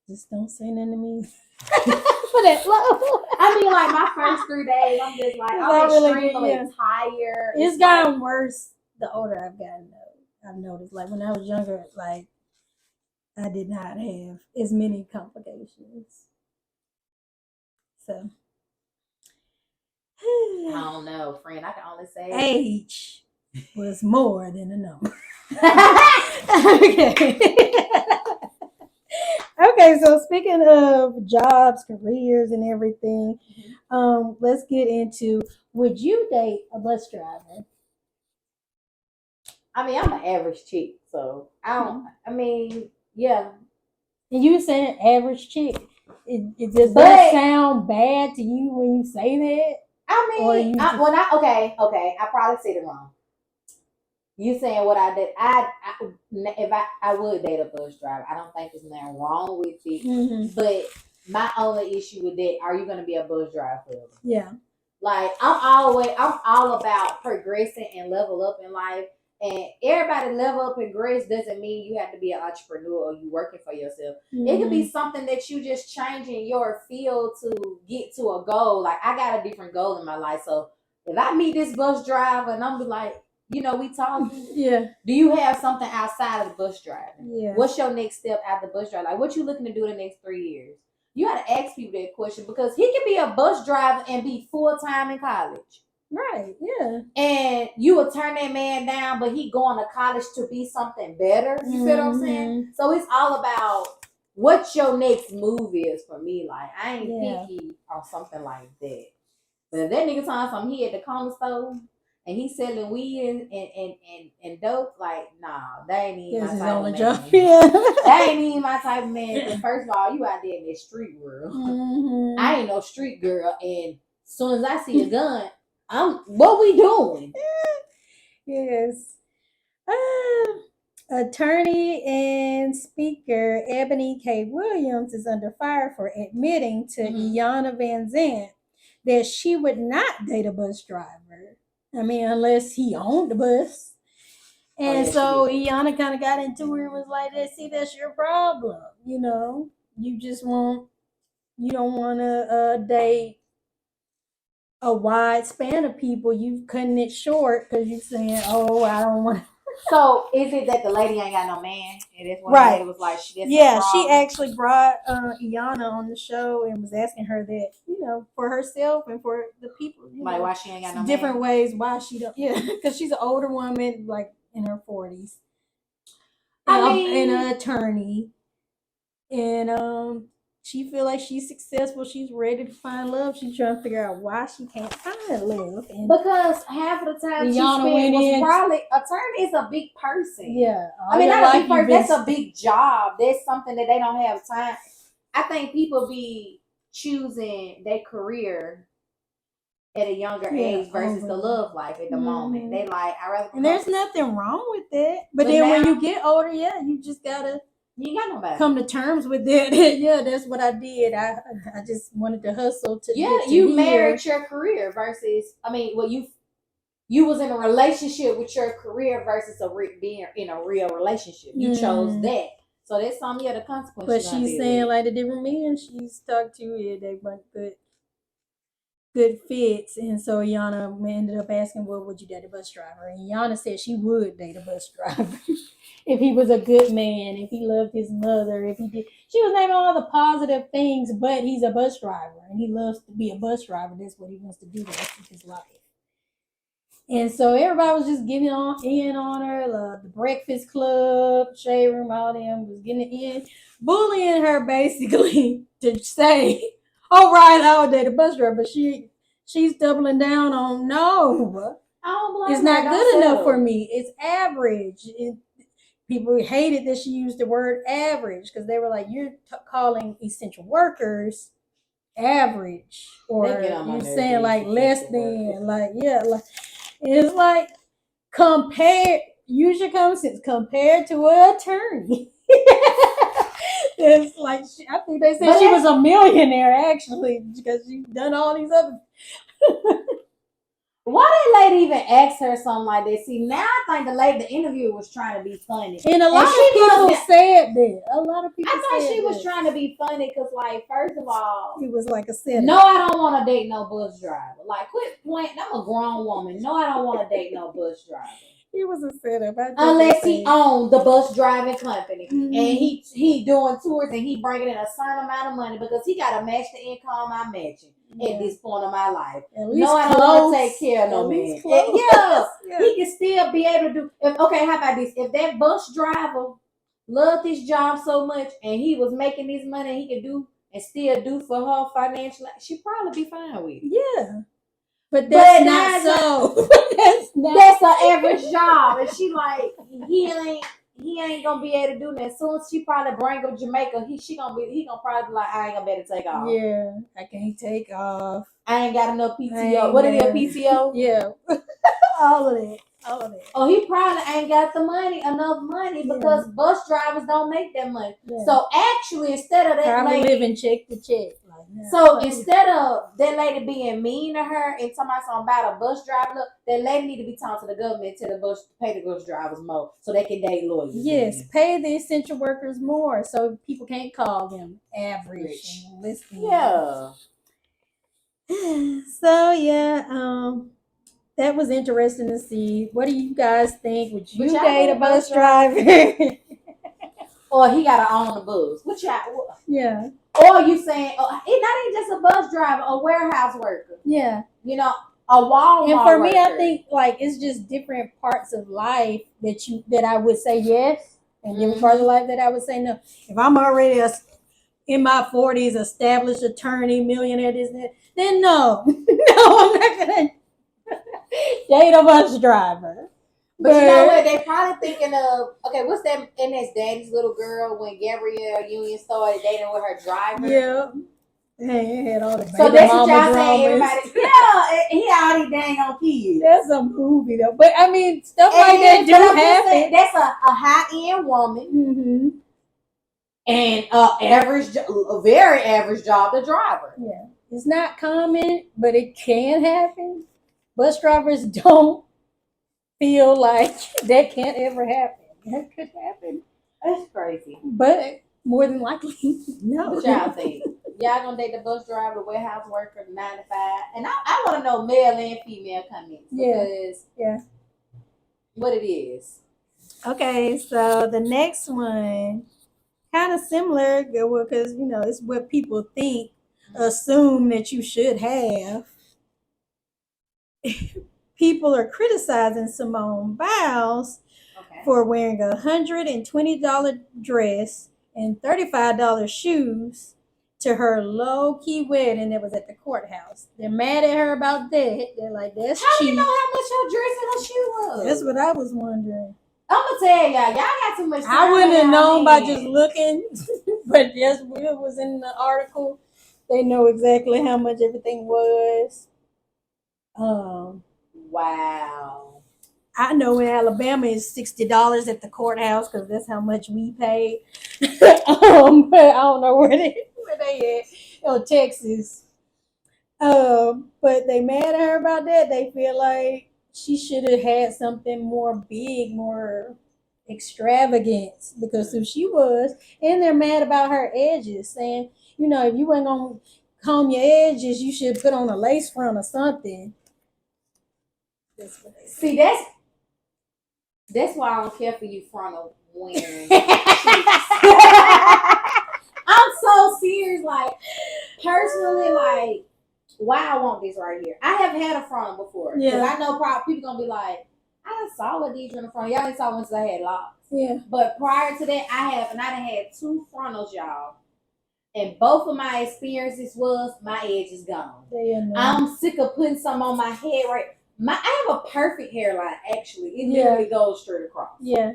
Just don't say nothing to me. For that low. I mean, like my first 3 days, I'm just like, I'm extremely tired. It's gotten worse the older I've gotten. I've noticed, like when I was younger, like I did not have as many complications. So I don't know, friend. I can only say age was more than a number. Okay. Okay, so speaking of jobs, careers, and everything, let's get into, would you date a bus driver? I mean, I'm an average chick, so I don't. I mean, yeah. And you saying average chick? Does But- that sound bad to you when you say that? I Or mean, you I, just- when I okay, I probably said it wrong. You saying what I did? If I would date a bus driver, I don't think there's nothing wrong with it. Mm-hmm. But my only issue with that, are you going to be a bus driver forever? Yeah. Like I'm all about progressing and level up in life. And everybody level up and progress doesn't mean you have to be an entrepreneur or you working for yourself. Mm-hmm. It could be something that you just changing your field to get to a goal. Like I got a different goal in my life. So if I meet this bus driver and I'm be like, we talking. Yeah. Do you have something outside of the bus driving? Yeah. What's your next step after bus driving? Like what you looking to do the next 3 years? You got to ask people that question because he can be a bus driver and be full-time in college. Right, yeah. And you will turn that man down, but he going to college to be something better. You feel what I'm saying? So it's all about what your next move is for me. Like, I ain't picky or something like that. But if that nigga telling something he at the corner store and he's selling weed and dope, like, nah, that ain't even my type of man. Job. Yeah. That ain't even my type of man. Cause first of all, you out there in that street world. Mm-hmm. I ain't no street girl. And as soon as I see a gun, what we doing? Yes. Attorney and speaker Ebony K. Williams is under fire for admitting to Teyanna Van Zandt that she would not date a bus driver. I mean, unless he owned the bus. And so Teyanna kind of got into it and was like, see, that's your problem. You know, you don't want to date a wide span of people. You cutting it short because you're saying, oh, I don't want to. So is it that the lady ain't got no man? And that's when Right. the lady was like, she actually brought Teyanna on the show and was asking her that, for herself and for the people. Like why she ain't got no different man? ways why she don't. Yeah, because she's an older woman, like in her 40s. And an attorney. And she feel like she's successful. She's ready to find love. She's trying to figure out why she can't find love. And because half of the time she spent was probably attorney is a big person. Yeah. I mean, not a big person. That's a big job. That's something that they don't have time. I think people be choosing their career at a younger age versus the love life at the moment. They like, I rather. And there's nothing wrong with that. But then when you get older, you just gotta. You ain't got nobody. Come to terms with that. Yeah, that's what I did. I just wanted to hustle to. Yeah, you married your career versus. I mean, well, you was in a relationship with your career versus being in a real relationship. You chose that, so that's some of the consequences. But she's saying like the different men she's talked to, they weren't good fits, and so Teyanna ended up asking, "Well, would you date a bus driver?" And Teyanna said she would date a bus driver. If he was a good man, if he loved his mother, if he did. She was naming all the positive things, but he's a bus driver and he loves to be a bus driver. That's what he wants to do the rest of his life. And so everybody was just getting in on her. The Breakfast Club, Shade Room, all them was getting in, bullying her basically to say, all right, I would date a bus driver. But she's doubling down on no. It's not good enough for me. It's average. People hated that she used the word average because they were like, you're calling essential workers average, or you're saying like less than, like, yeah, like it's like use your common sense compared to an attorney. It's like I think they said she was a millionaire actually because she's done all these other. Why that lady even ask her something like that? See, now I think the interviewer was trying to be funny. And a lot of people said that. A lot of people I thought she was trying to be funny because, like, first of all, it was like a setup. No, I don't want to date no bus driver. Like, quit playing. I'm a grown woman. No, I don't want to date no bus driver. It was a setup. Unless he owned the bus driving company and he doing tours and he bringing in a certain amount of money because he got to match the income I'm matching at this point of my life. No, I don't want to take care of no man. Yeah, he can still be able to do. How about this? If that bus driver loved his job so much and he was making this money and he could do and still do for her financially, she'd probably be fine with it. Yeah. But that's not so. That's an average job. And she like, he ain't gonna be able to do that. As soon as she probably bring up Jamaica, he gonna probably be like, I ain't gonna be able to take off. Yeah, I can't take off. I ain't got enough PTO. What is your PTO? Yeah. All of that. Oh, he probably ain't got enough money because bus drivers don't make that money. Yeah. So actually, instead of that probably living check to check. So instead of that lady being mean to her and talking about a bus driver, look, that lady need to be talking to the government to pay the bus drivers more so they can date lawyers. Yes, pay the essential workers more so people can't call them average. Yeah. So yeah, that was interesting to see. What do you guys think? Would you date a bus driver? Or he gotta own the bus? Yeah. Or you saying, it not even just a bus driver, a warehouse worker. Yeah. You know, a Walmart and for me, worker. I think like it's just different parts of life that I would say yes, and different parts of life that I would say no. If I'm already in my 40s, established attorney, millionaire, then no, I'm not gonna date a bus driver. But you know what? They probably thinking of, okay, what's that? And that's Daddy's Little Girl when Gabrielle Union started dating with her driver. Yeah. Hey, had all the so that's what y'all saying, everybody. Yeah, he already dang on kids. That's a movie though. But I mean, stuff like that do happen. That's a high-end woman. Mm-hmm. And a very average job, the driver. Yeah. It's not common, but it can happen. Bus drivers don't feel like that can't ever happen. That could happen. That's crazy. But more than likely, no. What y'all think? Y'all gonna date the bus driver, the warehouse worker, the 9 to 5? And I want to know male and female comments. Because what it is. Okay, so the next one, kind of similar, because it's what people think, assume that you should have. People are criticizing Simone Biles for wearing a $120 dress and $35 shoes to her low-key wedding that was at the courthouse. They're mad at her about that. They're like, that's cheap. How you know how much your dress and her shoe was? That's what I was wondering. I'm going to tell y'all got too much time. I wouldn't have known by just looking, but just when it was in the article, they know exactly how much everything was. Wow. I know in Alabama it's $60 at the courthouse because that's how much we paid. But I don't know where they at. Texas. But they mad at her about that. They feel like she should have had something more big, more extravagant because who she was. And they're mad about her edges, saying, if you ain't gonna comb your edges, you should put on a lace front or something. See, that's why I don't care for you frontal wearing. I'm so serious. Like, personally, like, why I want this right here. I have had a frontal before. Because I know probably people going to be like, I just saw what these were in the front. Y'all didn't saw once I had locks. Yeah. But prior to that, I done had 2 frontals, y'all. And both of my experiences was my edge is gone. I'm sick of putting something on my head right. I have a perfect hairline, actually. It literally goes straight across. Yeah.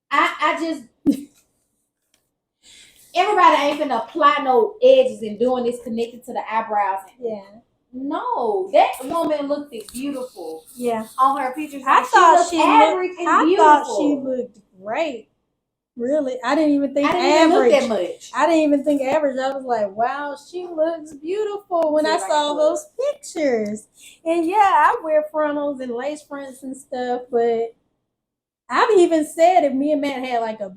I just... Everybody ain't gonna apply no edges and doing this connected to the eyebrows. No, that woman looked beautiful. Yeah. On her pictures. I thought she looked great. Really, I didn't even think average. Look that much. I didn't even think average. I was like, wow, she looks beautiful when I saw those pictures. And I wear frontals and lace fronts and stuff, but I've even said if me and Matt had like a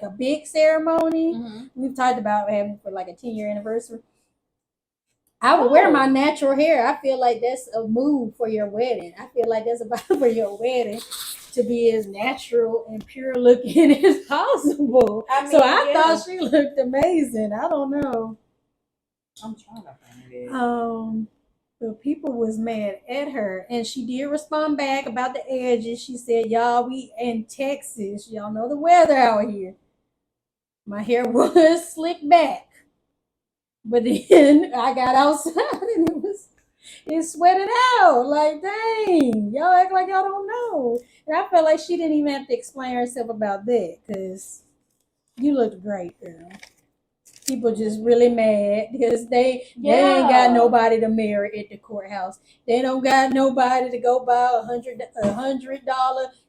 big ceremony, we've talked about having for like a 10-year anniversary, I would wear my natural hair. I feel like that's a move for your wedding. I feel like that's about for your wedding to be as natural and pure looking as possible. I thought she looked amazing. I don't know. I'm trying to find it. But people was mad at her, and she did respond back about the edges. She said, "Y'all, we in Texas. Y'all know the weather out here. My hair was slicked back, but then I got outside and it sweated out. Like, dang, y'all act like y'all don't know." And I felt like she didn't even have to explain herself about that because you looked great, girl. People just really mad because they ain't got nobody to marry at the courthouse. They don't got nobody to go buy $100,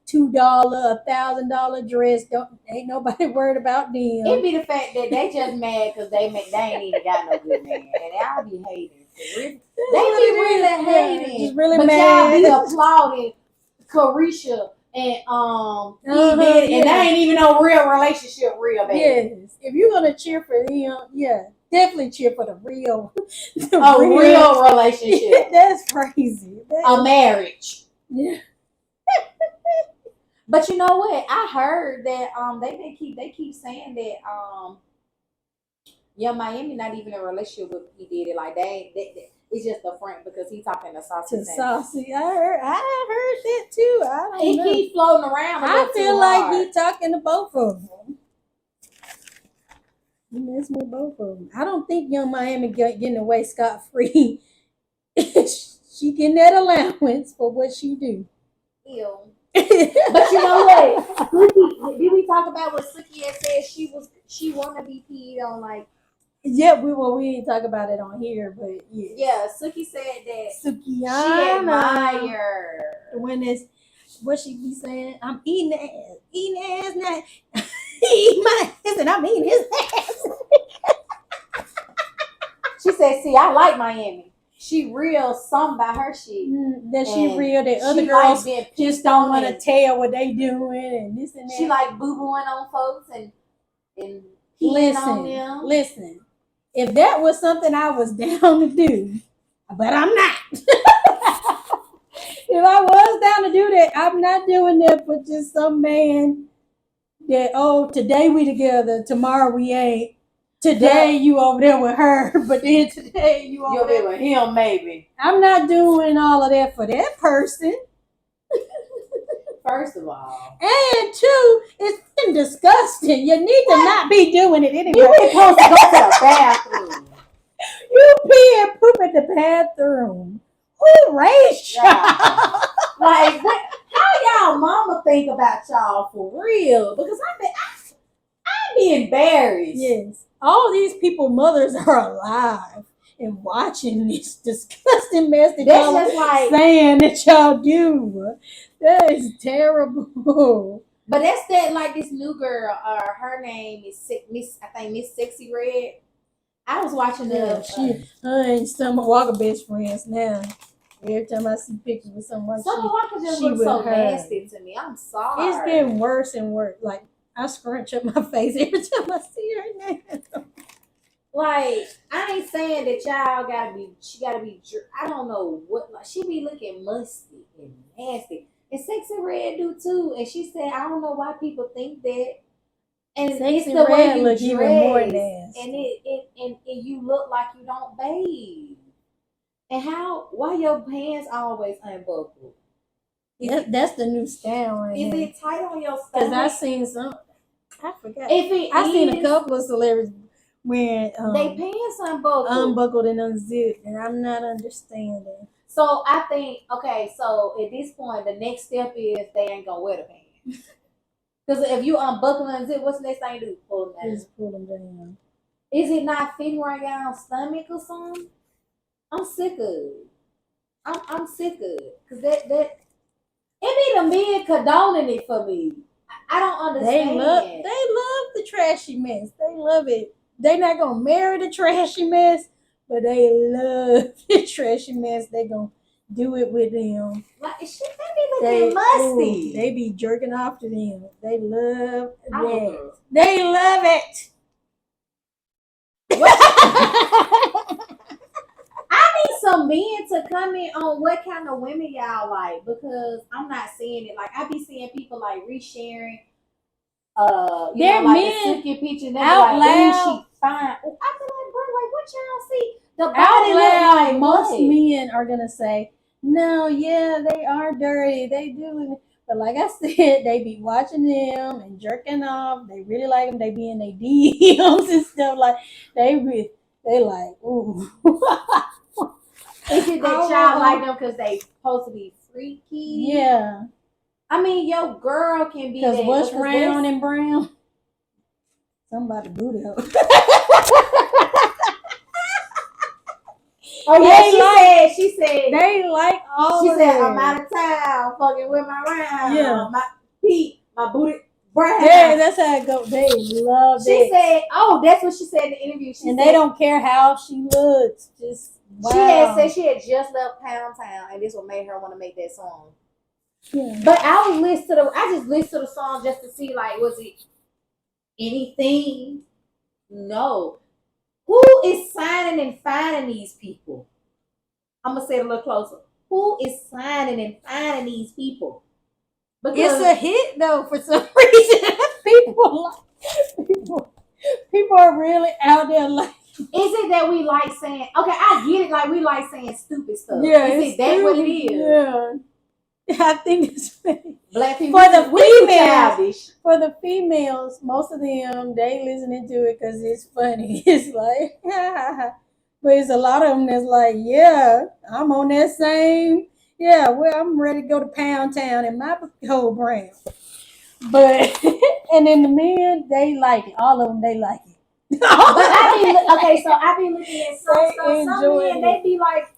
$2, $1,000 dress. Ain't nobody worried about them. It be the fact that they just mad because they ain't even got no good man, and I be hating. They be really hating, just really but mad. y'all be applauding Carisha and and that ain't even no real relationship, real baby. Yes, if you're gonna cheer for him, definitely cheer for the real, real relationship. That's crazy. A marriage. Yeah. But you know what? I heard that they keep saying that Young Miami not even in a relationship with P. Diddy. Like they it's just a front because he's talking to Saucy. Saucy. I heard that too. I don't know. He keep floating around. I feel like he talking to both of them. He messing with both of them. I don't think Young Miami getting away scot free. She getting that allowance for what she do. Ew. But you know what? Did we talk about what Suki had said? She wanna be peed on, like. Yeah, we didn't talk about it on here, but yeah. Yeah, Suki said that Teyanna, she admire when it's what she be saying. I'm eating ass now. Eat my ass and I'm eating his ass. She said, "See, I like Miami. She real some by her shit. That she real. That other girls just don't want to tell what they doing and this and that. She like boo-booing on folks and peeing on them. Listen. If that was something I was down to do, but I'm not. If I was down to do that, I'm not doing that for just some man that, today we together, tomorrow we ain't. Today you over there with her, but then today you over there with him, maybe. I'm not doing all of that for that person. First of all. And two, it's disgusting. You need to not be doing it anymore. You ain't supposed to go to the bathroom. You pee and poop at the bathroom. Who raised y'all? Like, how y'all mama think about y'all for real? Because I be embarrassed. Yes. All these people mothers are alive and watching this disgusting mess that y'all are saying that y'all do. That is terrible. But that's that, like, this new girl, her name is Miss Sexy Red. I was watching her and Summer Walker best friends now. Every time I see pictures with someone, Summer Walker just looks so nasty to me. I'm sorry. It's getting worse and worse. Like, I scrunch up my face every time I see her now. Like, I ain't saying that she gotta be, I don't know what, like, she be looking musty and nasty. And Sexy Red do too. And she said, I don't know why people think that. And Sexy it's the way you dress. Even more nasty. And you look like you don't bathe. And why your pants always unbuckled? That's the new style right now. Is it tight on your stomach? Because I seen some, I forgot. I seen a couple of celebrities when they pants unbuckled and unzipped, and I'm not understanding. So I think, okay, so at this point, the next step is they ain't gonna wear the pants. Because if you unbuckle and unzip, what's the next thing you do? Pull them down. Just pull them down. Is it not fitting right down stomach or something? I'm sick of it. I'm sick of it. Because that it be the men condoning it for me. I don't understand. They love the trashy mess. They love it. They not gonna marry the trashy mess, but they love the trashy mess. They gonna do it with them. Like, shit, they be looking musty. They be jerking off to them. They love that. They love it. I need some men to comment on what kind of women y'all like, because I'm not seeing it. Like, I be seeing people like resharing their like men the picture and out like, loud. She fine. I feel like, bro, like, what y'all see? The out body loud, like most what? men are gonna say, "No, yeah, they are dirty. They do." But like I said, they be watching them and jerking off. They really like them. They be in their DMs and stuff like they like, ooh. Is it that y'all like them because they supposed to be freaky? Yeah. I mean, your girl can be Because that. what's round and brown? Somebody booty hole. Oh yeah, she said they like all. She of said it. I'm out of town, fucking with my round, my feet, my booty brown. Yeah, that's how it goes. They love it. She said, "Oh, that's what she said in the interview." She and said, they don't care how she looks. Just wow. She had said she had just left Pound Town, and this what made her want to make that song. Yeah. But I just listened to the song just to see, like, was it anything? No. Who is signing and finding these people? I'm gonna say it a little closer. Who is signing and finding these people? Because it's a hit though for some reason. people are really out there like. Is it that we like saying? Okay, I get it. Like we like saying stupid stuff. Yeah, is it that what it is? Yeah. I think it's black people for the females. For the females, most of them they listening to it because it's funny. It's like, but it's a lot of them that's like, yeah, I'm on that same. Yeah, well, I'm ready to go to Pound Town in my whole brand. But and then the men, they like it. All of them, they like it. But I be looking at some stuff. Some men, they be like,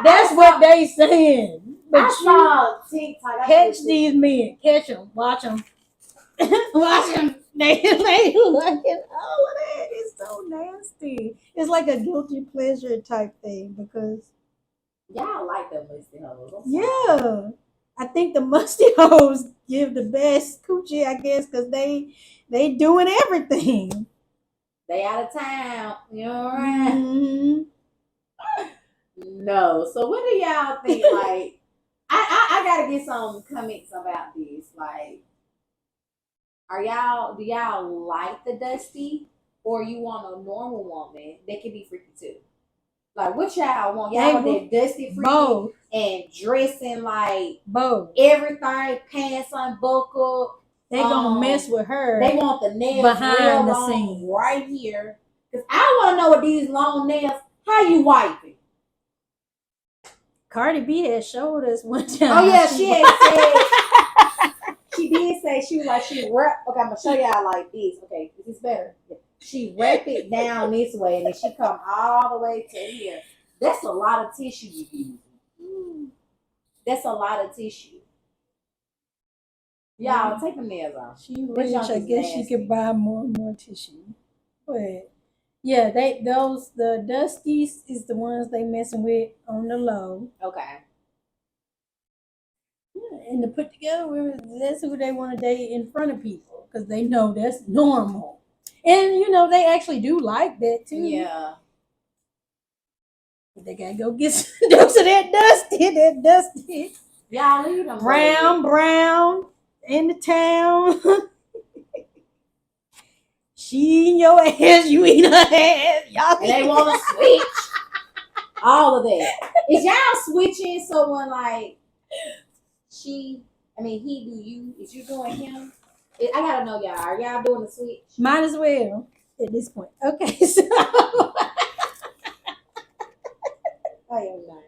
that's what they saying. But I saw TikTok. Catch these men. Catch them. Watch them. Watch them. They like all of that. It's so nasty. It's like a guilty pleasure type thing because y'all like the musty hoes. Yeah. I think the musty hoes give the best coochie, I guess, because they doing everything. They out of town. You know what I mean? No. So what do y'all think? Like, I gotta get some comments about this. Like, do y'all like the dusty, or you want a normal woman that can be freaky too? Like, what y'all want? Y'all want that dusty freaky both. And dressing like both, everything, pants unbuckled. They gonna mess with her. They want the nails behind the long scenes right here. Cause I want to know with these long nails, how you wipe it? Cardi B had showed us one time. Oh yeah, she had said. She did say she was like okay, I'm gonna show y'all like this. Okay, this is better. She wrap it down this way, and then she come all the way to here. That's a lot of tissue you use. That's a lot of tissue. Y'all take the nails off. She rich. I guess she could buy more and more tissue. But yeah, the dusties is the ones they messing with on the low. Okay. Yeah, and to put together, that's who they want to date in front of people because they know that's normal. And they actually do like that too. Yeah. But they gotta go get some dose of that dusty. Y'all leave them. Brown in the town. She in your ass, you in her ass. Y'all and they want to switch. All of that. Is y'all switching someone like he do you? Is you doing him? I gotta know y'all. Are y'all doing the switch? Might as well at this point. Okay, so I am not.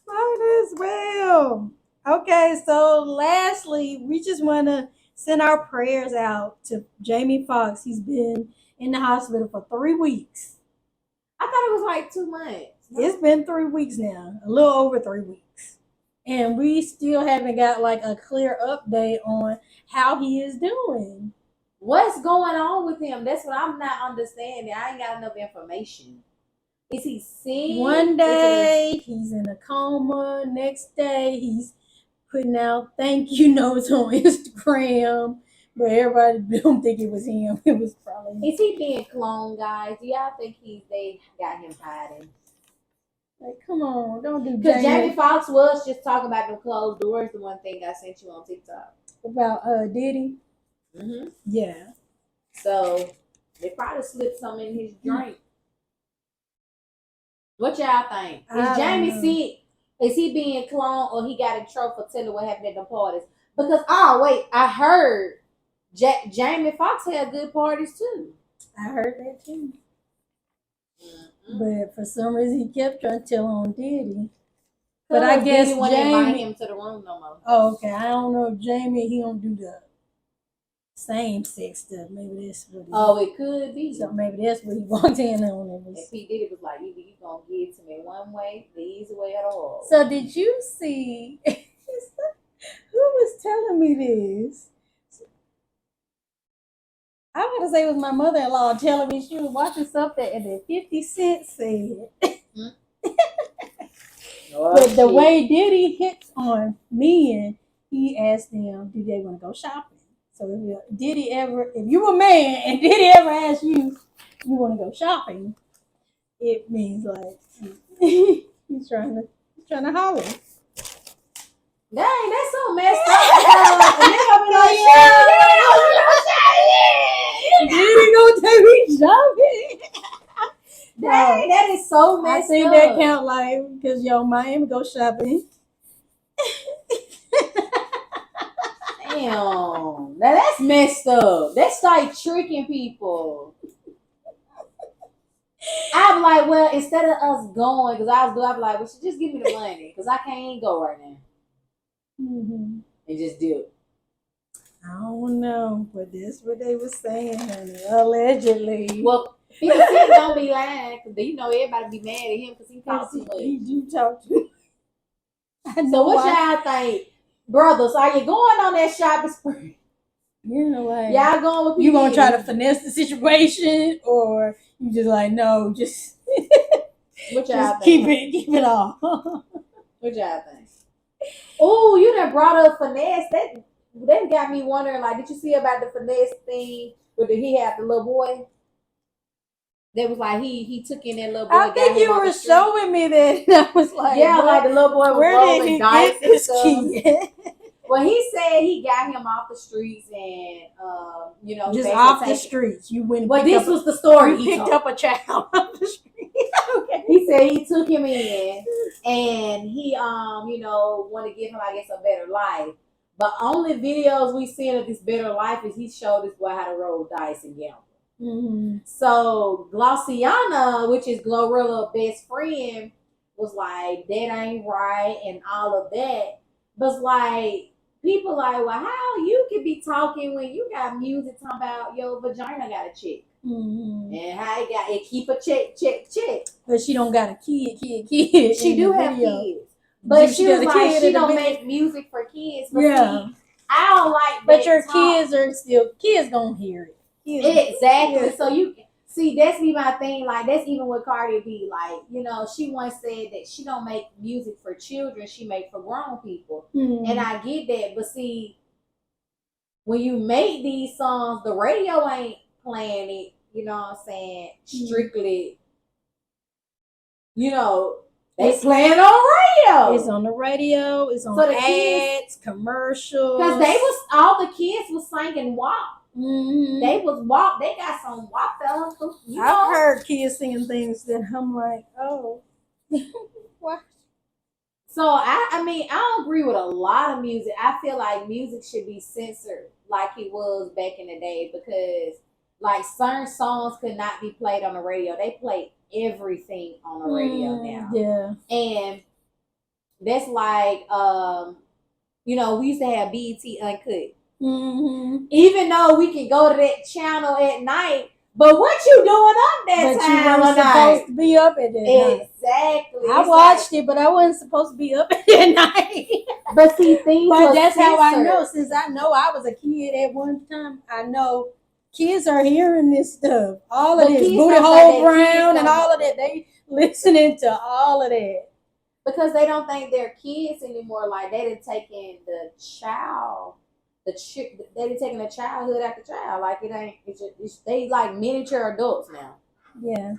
Might as well. Okay, so lastly, we just want to send our prayers out to Jamie Foxx. He's been in the hospital for 3 weeks. I thought it was like 2 months. No? It's been 3 weeks now, a little over 3 weeks. And we still haven't got like a clear update on how he is doing. What's going on with him? That's what I'm not understanding. I ain't got enough information. Is he sick? One day he's in a coma. Next day he's putting out thank you notes on Instagram. But everybody don't think it was him. It was probably. Is he being cloned, guys? Do y'all think they got him hiding? Like, come on, don't do that. Because Jamie Foxx was just talking about the closed doors, the one thing I sent you on TikTok. About Diddy? Mm-hmm. Yeah. So they probably slipped some in his drink. What y'all think? Is Jamie sick? Is he being cloned or he got in trouble for telling what happened at the parties? Because I heard Jamie Foxx had good parties too. I heard that too. Mm-hmm. But for some reason he kept trying to tell on Diddy. But I guess Diddy wouldn't invite him to the room no more. Oh, okay. I don't know if Jamie he don't do the same sex stuff. Maybe that's what it could be. So maybe that's what he walked in on. And P. Diddy was like, either you gonna give it to me one way, the easy way at all. So did you see who was telling me this? I was gonna say it was my mother-in-law telling me she was watching something and then 50 Cent said but the way Diddy hits on men, he asked them, do they want to go shopping? So if you a man and Diddy ever asked you want to go shopping, it means like he's trying to holler. Dang, that's so messed up. And they're gonna be like, Diddy gonna take me shopping. Dang, that is so messed up. I think that count like because Miami go shopping. Damn, now that's messed up. That's like tricking people. I'm like, well, instead of us going, because I'm like, well, just give me the money, because I can't go right now. Mm-hmm. And just do it. I don't know, but that's what they were saying, honey. Allegedly. Well, 50 Cent don't be lying, because everybody be mad at him because he talks too much. He do talk too much. So what y'all think? Brothers, are you going on that shopping spree? You know what? Y'all going with people? You gonna try to finesse the situation, or you just like no, just what y'all think? Keep it all. What y'all think? Oh, you done brought up finesse. That got me wondering. Like, did you see about the finesse thing where he had the little boy? That was like he took in that little boy. I think you were showing me that. I was like, yeah, like the little boy was rolling dice and stuff. Kid? Well, he said he got him off the streets and just off the streets. You went. Well, this was the story. He picked up a child off the street. Okay. He said he took him in and he want to give him, I guess, a better life. But only videos we seen of this better life is he showed this boy how to roll dice and gamble. Mm-hmm. So Glossiana, which is Glorilla's best friend, was like, that ain't right and all of that. But it's like, people like, well, how you can be talking when you got music talking about your vagina got a chick. Mm-hmm. And how it keep a check. But she don't got a kid. She do have kids. But she was like, she don't make music for kids. But yeah. See, I don't like but your kids are still, kids gonna hear it. Exactly. Yeah. So you see, that's be my thing. Like, that's even with Cardi B. Like, she once said that she don't make music for children. She make for grown people. Mm-hmm. And I get that. But see, when you make these songs, the radio ain't playing it. You know what I'm saying? Strictly, they playing on radio. It's on the radio. It's on ads, commercials. Because all the kids was singing WAP. Mm-hmm. They was WAP. They got some WAP fellas. I've heard kids singing things that I'm like, oh, what? So I mean, I don't agree with a lot of music. I feel like music should be censored like it was back in the day, because like certain songs could not be played on the radio. They play everything on the radio now. Yeah. And that's like we used to have BET Uncut. Mm-hmm. Even though we can go to that channel at night, but what you doing up that time? But you weren't supposed to be up at that night. Exactly. I watched it, but I wasn't supposed to be up at that night. But see, things. But that's how I know. Since I know I was a kid at one time, I know kids are hearing this stuff. All of this booty hole brown and all of that. They listening to all of that because they don't think they're kids anymore. Like they done taken the child. They done taking the childhood after child. Like it ain't. It's they like miniature adults now. Yeah.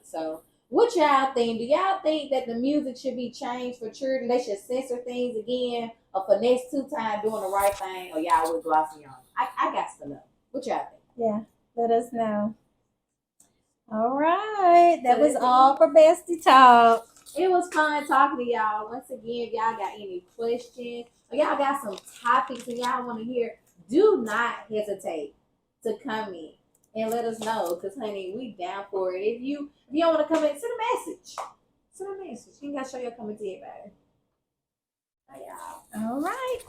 So, what y'all think? Do y'all think that the music should be changed for children? They should censor things again, or for next 2 times doing the right thing, or y'all with Glossiana? I got to know. What y'all think? Yeah, let us know. All right. That So was that's all for Bestie Talk. It was fun talking to y'all. Once again, if y'all got any questions or y'all got some topics and y'all want to hear, do not hesitate to comment and let us know. Because, honey, we down for it. If you don't want to comment, send a message. Send a message. You ain't got to show your comment to everybody. Bye, y'all. All right.